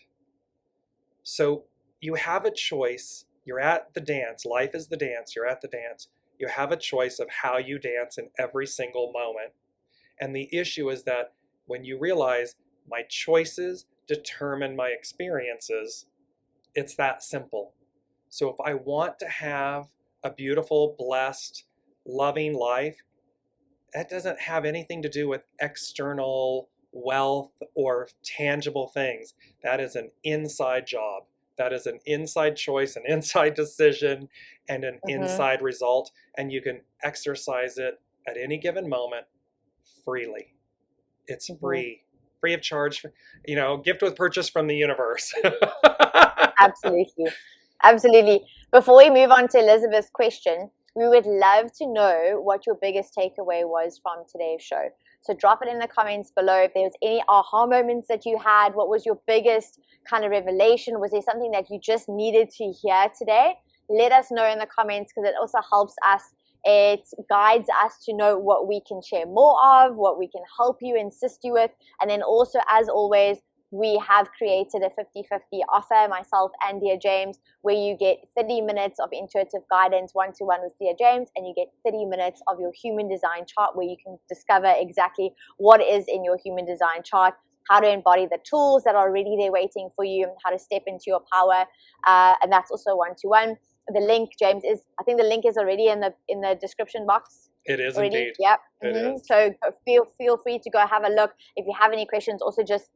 So you have a choice. You're at the dance. Life is the dance. You're at the dance. You have a choice of how you dance in every single moment. And the issue is that when you realize my choices determine my experiences, it's that simple. So if I want to have a beautiful, blessed, loving life, that doesn't have anything to do with external wealth or tangible things. That is an inside job. That is an inside choice, an inside decision, and an inside result. And you can exercise it at any given moment freely. It's free of charge, gift with purchase from the universe. Absolutely. Before we move on to Elizabeth's question, we would love to know what your biggest takeaway was from today's show. So drop it in the comments below. If there was any aha moments that you had, what was your biggest kind of revelation? Was there something that you just needed to hear today? Let us know in the comments, because it also helps us. It guides us to know what we can share more of, what we can help you, assist you with. And then also, as always, we have created a 50-50 offer, myself and Dear James, where you get 30 minutes of intuitive guidance one-to-one with Dear James, and you get 30 minutes of your human design chart, where you can discover exactly what is in your human design chart, how to embody the tools that are already there waiting for you, how to step into your power, and that's also one-to-one. The link, James, I think the link is already in the description box. It is already. Indeed. Yep. It is. So feel free to go have a look. If you have any questions, also just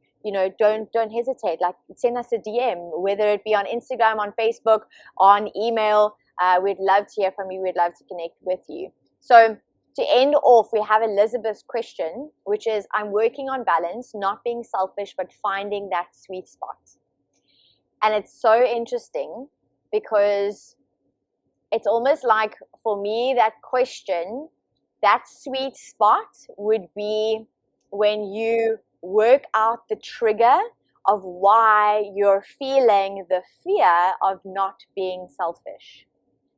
don't hesitate. Like, send us a DM, whether it be on Instagram, on Facebook, on email. We'd love to hear from you. We'd love to connect with you. So to end off, we have Elizabeth's question, which is, I'm working on balance, not being selfish, but finding that sweet spot. And it's so interesting, because it's almost like, for me, that question, that sweet spot would be when you work out the trigger of why you're feeling the fear of not being selfish.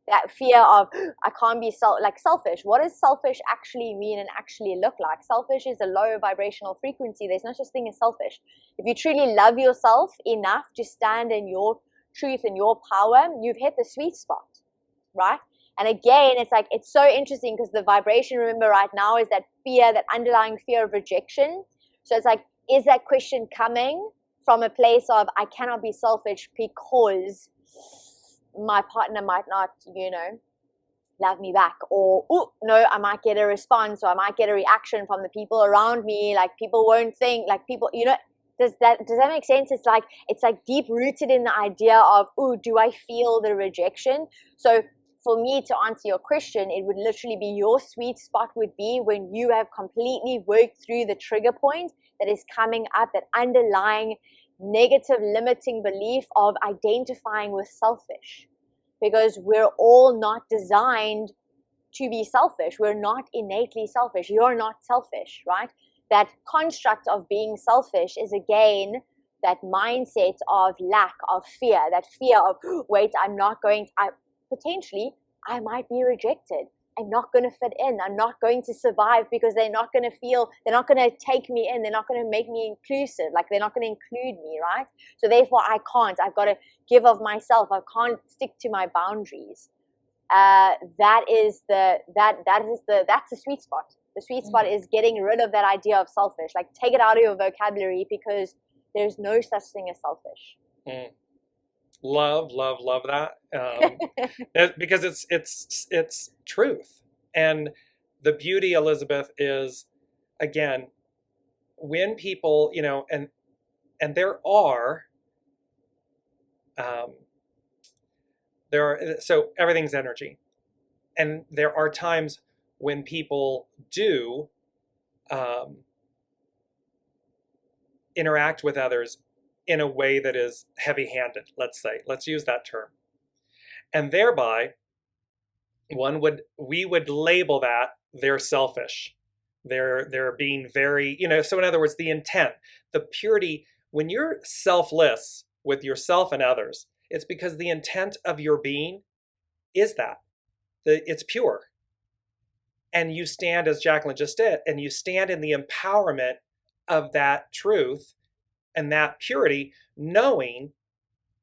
That fear of, I can't be selfish. What does selfish actually mean and actually look like? Selfish is a low vibrational frequency. There's no such thing as selfish. If you truly love yourself enough to stand in your truth and your power, you've hit the sweet spot, right? And again, it's so interesting, because the vibration, remember, right now is that fear, that underlying fear of rejection. So it's like, is that question coming from a place of, I cannot be selfish because my partner might not, love me back, or, oh, no, I might get a response, or I might get a reaction from the people around me, like people won't think, like people, does that make sense? It's like deep rooted in the idea of, oh, do I feel the rejection? So for me to answer your question, it would literally be, your sweet spot would be when you have completely worked through the trigger point that is coming up, that underlying negative limiting belief of identifying with selfish. Because we're all not designed to be selfish. We're not innately selfish. You're not selfish, right? That construct of being selfish is, again, that mindset of lack, of fear, that fear of, wait, I might be rejected. I'm not going to fit in. I'm not going to survive, because they're not going to take me in. They're not going to make me inclusive. Like, they're not going to include me, right? So therefore I can't. I've got to give of myself. I can't stick to my boundaries. That's the sweet spot. The sweet spot is getting rid of that idea of selfish. Like, take it out of your vocabulary, because there's no such thing as selfish. Love, love, love that. Because it's truth. And the beauty, Elizabeth, is, again, when people, and um, so everything's energy. And there are times when people do interact with others in a way that is heavy-handed, let's say. Let's use that term. And thereby, we would label that they're selfish. They're being very, so in other words, the intent, the purity, when you're selfless with yourself and others, it's because the intent of your being is that. It's pure. And you stand, as Jaclyn just did, and you stand in the empowerment of that truth and that purity, knowing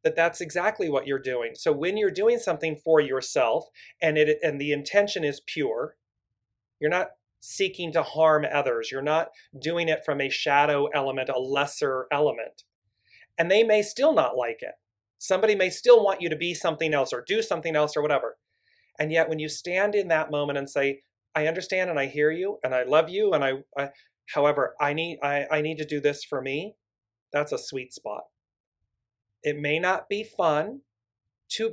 that that's exactly what you're doing. So when you're doing something for yourself and the intention is pure, you're not seeking to harm others. You're not doing it from a shadow element, a lesser element. And they may still not like it. Somebody may still want you to be something else or do something else or whatever. And yet when you stand in that moment and say, I understand and I hear you and I love you, and however, I need to do this for me, that's a sweet spot. It may not be fun to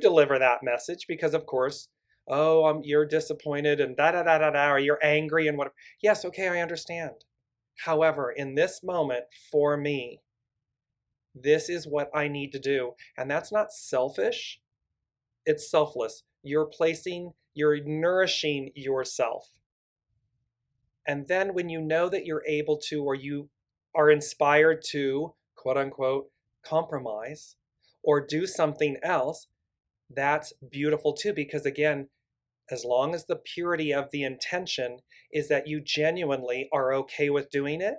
deliver that message, because of course, you're disappointed and or you're angry and whatever. Yes, okay, I understand. However, in this moment, for me, this is what I need to do. And that's not selfish. It's selfless. You're nourishing yourself. And then when you know that you're able to, or you are inspired to, quote unquote, compromise or do something else, that's beautiful too. Because again, as long as the purity of the intention is that you genuinely are okay with doing it,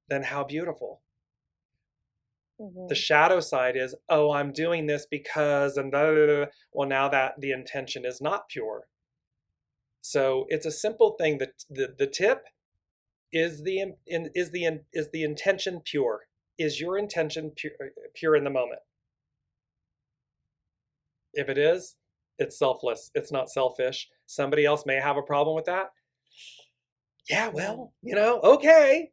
then how beautiful. Mm-hmm. The shadow side is, I'm doing this because, and well, now that the intention is not pure. So it's a simple thing. The tip is the intention pure. Is your intention pure in the moment? If it is, it's selfless. It's not selfish. Somebody else may have a problem with that. Yeah, well, okay.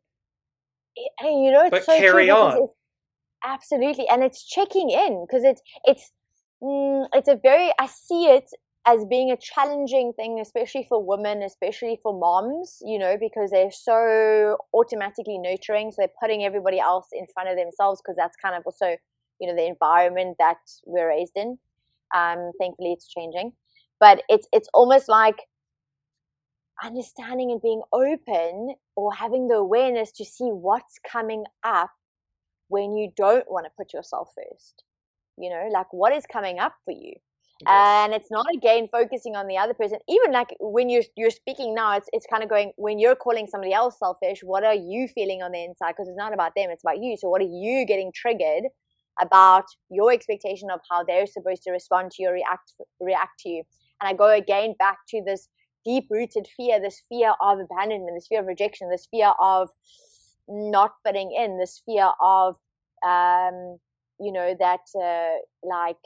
And it's but so carry true, on. Absolutely. And it's checking in, because it's a very, I see it as being a challenging thing, especially for women, especially for moms, because they're so automatically nurturing. So they're putting everybody else in front of themselves, because that's kind of also, the environment that we're raised in. Thankfully it's changing, but it's almost like understanding and being open, or having the awareness to see what's coming up when you don't want to put yourself first, like what is coming up for you. Yes. And it's not, again, focusing on the other person. Even like when you're speaking now, it's kind of going, when you're calling somebody else selfish, what are you feeling on the inside? Because it's not about them, it's about you. So what are you getting triggered about your expectation of how they're supposed to respond to you, react to you? And I go again back to this deep-rooted fear, this fear of abandonment, this fear of rejection, this fear of not fitting in, this fear of like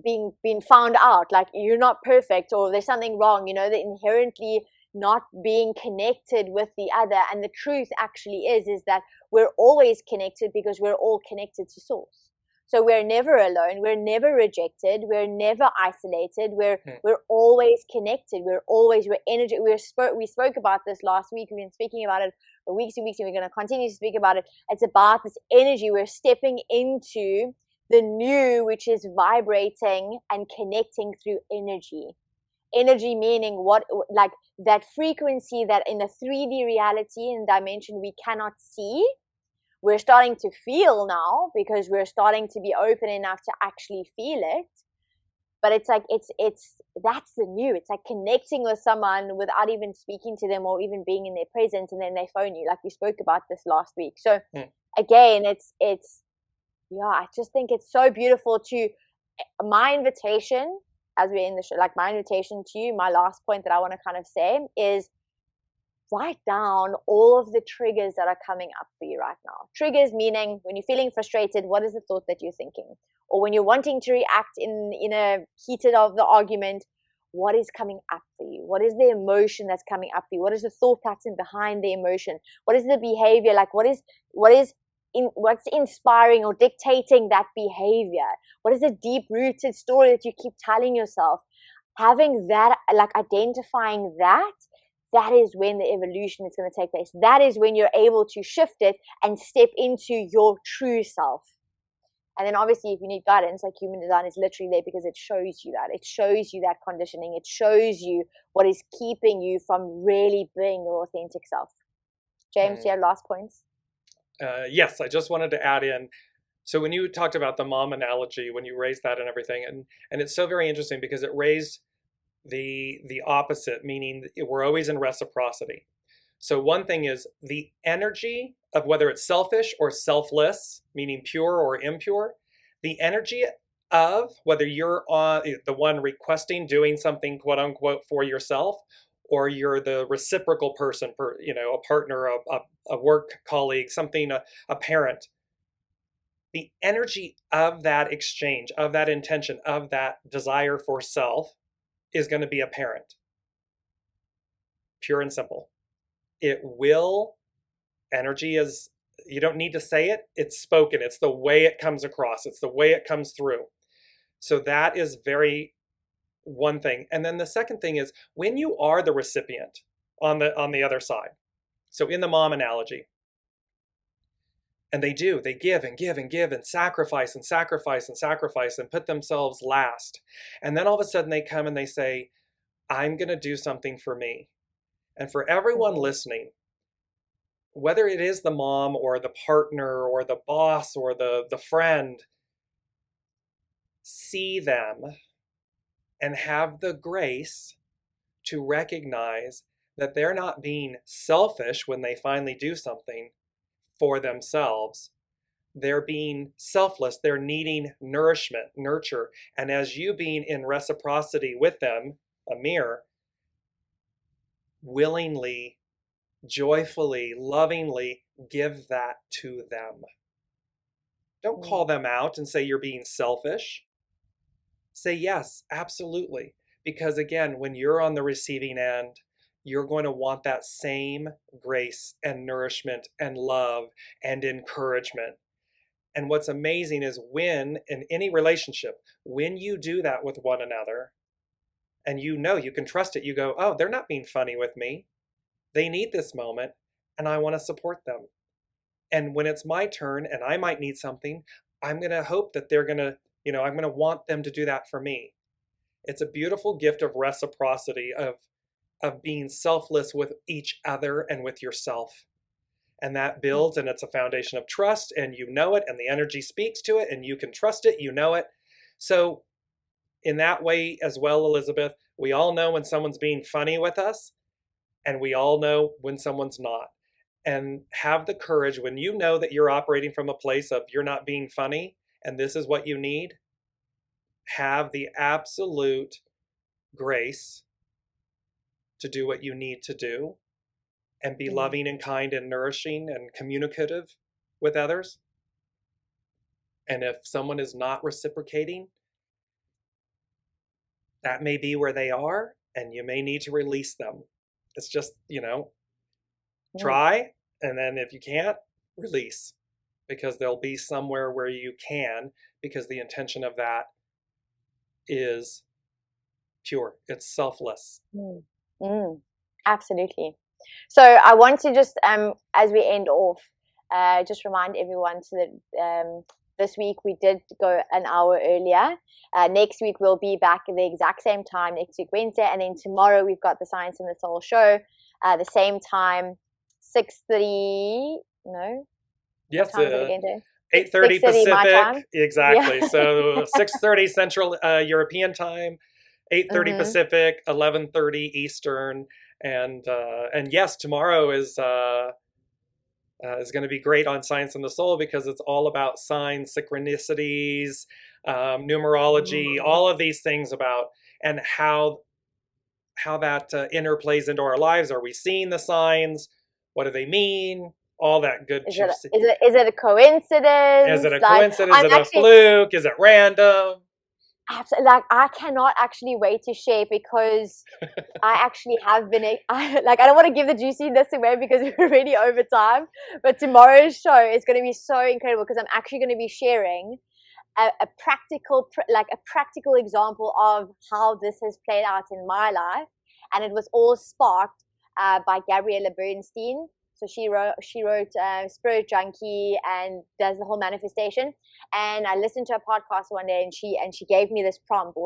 being found out, like you're not perfect or there's something wrong, the inherently not being connected with the other. And the truth actually is that we're always connected, because we're all connected to source. So we're never alone, we're never rejected, we're never isolated, we're always connected, we're energy. We spoke about this last week, we've been speaking about it for weeks and weeks, and we're going to continue to speak about it. It's about this energy. We're stepping into the new, which is vibrating and connecting through energy. Energy meaning what, like that frequency that in a 3D reality and dimension we cannot see, we're starting to feel now, because we're starting to be open enough to actually feel it. But it's like, that's the new. It's like connecting with someone without even speaking to them or even being in their presence, and then they phone you, like we spoke about this last week. So again, I just think it's so beautiful my invitation, as we're in the show, like my invitation to you, my last point that I want to kind of say is, write down all of the triggers that are coming up for you right now. Triggers meaning when you're feeling frustrated, what is the thought that you're thinking? Or when you're wanting to react in a heated of the argument, what is coming up for you? What is the emotion that's coming up for you? What is the thought pattern behind the emotion? What is the behavior? Like what's inspiring or dictating that behavior? What is the deep rooted story that you keep telling yourself? Having that, like identifying that is when the evolution is going to take place. That is when you're able to shift it and step into your true self. And then obviously if you need guidance, like human design is literally there because it shows you that. It shows you that conditioning. It shows you what is keeping you from really being your authentic self. James, do you have last points? Yes, I just wanted to add in. So when you talked about the mom analogy, when you raised that and everything, and it's so very interesting because it raised the opposite, meaning we're always in reciprocity. So one thing is the energy of whether it's selfish or selfless, meaning pure or impure, the energy of whether you're the one requesting doing something quote unquote for yourself, or you're the reciprocal person, a partner, a work colleague, something, a parent. The energy of that exchange, of that intention, of that desire for self is going to be apparent. Pure and simple. It will, energy is, you don't need to say it, it's spoken. It's the way it comes across. It's the way it comes through. So that is very one thing. And then the second thing is when you are the recipient on the other side. So in the mom analogy, and they give and give and give and sacrifice and sacrifice and sacrifice and put themselves last. And then all of a sudden they come and they say, I'm going to do something for me. And for everyone listening, whether it is the mom or the partner or the boss or the friend, see them and have the grace to recognize that they're not being selfish when they finally do something for themselves. They're being selfless. They're needing nourishment, nurture. And as you being in reciprocity with them, Amir, willingly, joyfully, lovingly give that to them. Don't call them out and say you're being selfish. Say yes, absolutely. Because again, when you're on the receiving end, you're going to want that same grace and nourishment and love and encouragement. And what's amazing is when, in any relationship, when you do that with one another, and you know you can trust it, you go, oh, they're not being funny with me. They need this moment, and I want to support them. And when it's my turn, and I might need something, I'm going to hope that they're going to, I'm going to want them to do that for me. It's a beautiful gift of reciprocity, of being selfless with each other and with yourself. And that builds, and it's a foundation of trust, and you know it, and the energy speaks to it, and you can trust it, you know it. So in that way as well, Elizabeth, we all know when someone's being funny with us, and we all know when someone's not. And have the courage, when you know that you're operating from a place of you're not being funny, and this is what you need, have the absolute grace to do what you need to do and be loving and kind and nourishing and communicative with others. And if someone is not reciprocating, that may be where they are, and you may need to release them. It's just, try, and then if you can't, release, because there'll be somewhere where you can, because the intention of that is pure. It's selfless. Absolutely. So I want to just, as we end off, just remind everyone so that this week we did go an hour earlier. Next week we'll be back at the exact same time, next week Wednesday, and then tomorrow we've got the Science and the Soul show, the same time, 6:30. No. Yes. 8:30 Pacific. Exactly. Yeah. So 6:30 Central European time, 8:30 Pacific, 11:30 Eastern, and yes, tomorrow is going to be great on Science and the Soul, because it's all about signs, synchronicities, numerology, all of these things about, and how interplays into our lives. Are we seeing the signs? What do they mean? All that good juicy. Is it a coincidence? Is it a coincidence? Is it a fluke? Is it random? Absolutely. Like, I cannot actually wait to share, because I actually have been, I don't want to give the juiciness away because we're already over time, but tomorrow's show is going to be so incredible, because I'm actually going to be sharing a practical example of how this has played out in my life. And it was all sparked by Gabriella Bernstein. So she wrote Spirit Junkie and does the whole manifestation. And I listened to a podcast one day, and she gave me this prompt,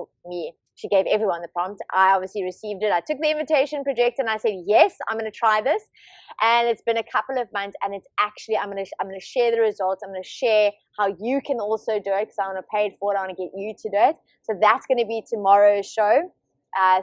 she gave everyone the prompt. I obviously received it. I took the invitation, project, and I said, yes, I'm going to try this. And it's been a couple of months, and it's actually, I'm going to share the results. I'm going to share how you can also do it, because I want to pay it forward. I want to get you to do it. So that's going to be tomorrow's show.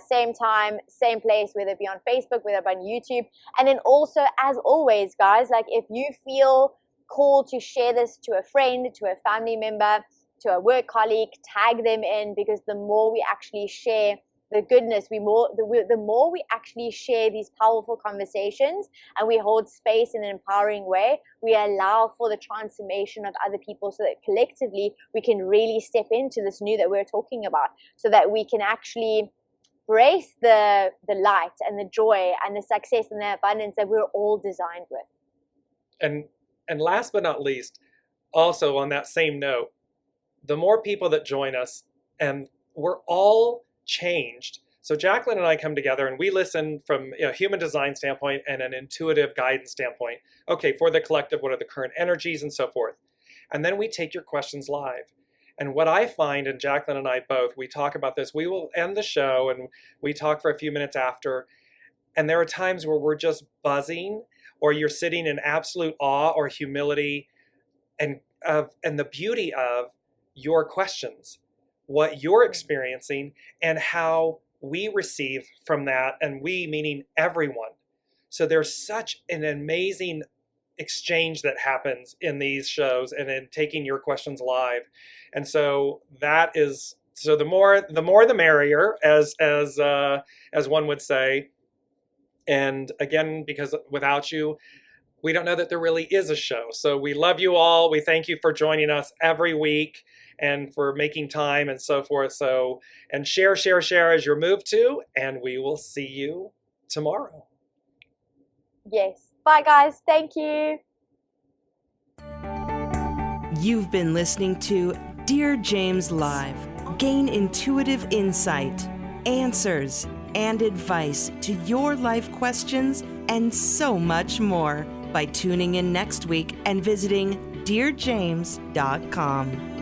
Same time, same place, whether it be on Facebook, whether it be on YouTube. And then also, as always, guys, like, if you feel called to share this to a friend, to a family member, to a work colleague, tag them in, because the more we actually share the goodness, the more we actually share these powerful conversations, and we hold space in an empowering way, we allow for the transformation of other people, so that collectively we can really step into this new that we're talking about, so that we can actually embrace the light and the joy and the success and the abundance that we're all designed with. And last but not least, also on that same note, the more people that join us, and we're all changed. So Jaclyn and I come together and we listen from a human design standpoint and an intuitive guidance standpoint. Okay, for the collective, what are the current energies and so forth? And then we take your questions live. And what I find, and Jaclyn and I both, we talk about this, we will end the show and we talk for a few minutes after. And there are times where we're just buzzing, or you're sitting in absolute awe or humility and the beauty of your questions, what you're experiencing, and how we receive from that, and we meaning everyone. So there's such an amazing exchange that happens in these shows and in taking your questions live. And so that is, so the more the merrier, as one would say. And again, because without you, we don't know that there really is a show. So we love you all. We thank you for joining us every week and for making time and so forth. So, and share as you're moved to, and we will see you tomorrow. Yes. Bye, guys. Thank you. You've been listening to Dear James Live. Gain intuitive insight, answers, and advice to your life questions, and so much more by tuning in next week and visiting DearJames.com.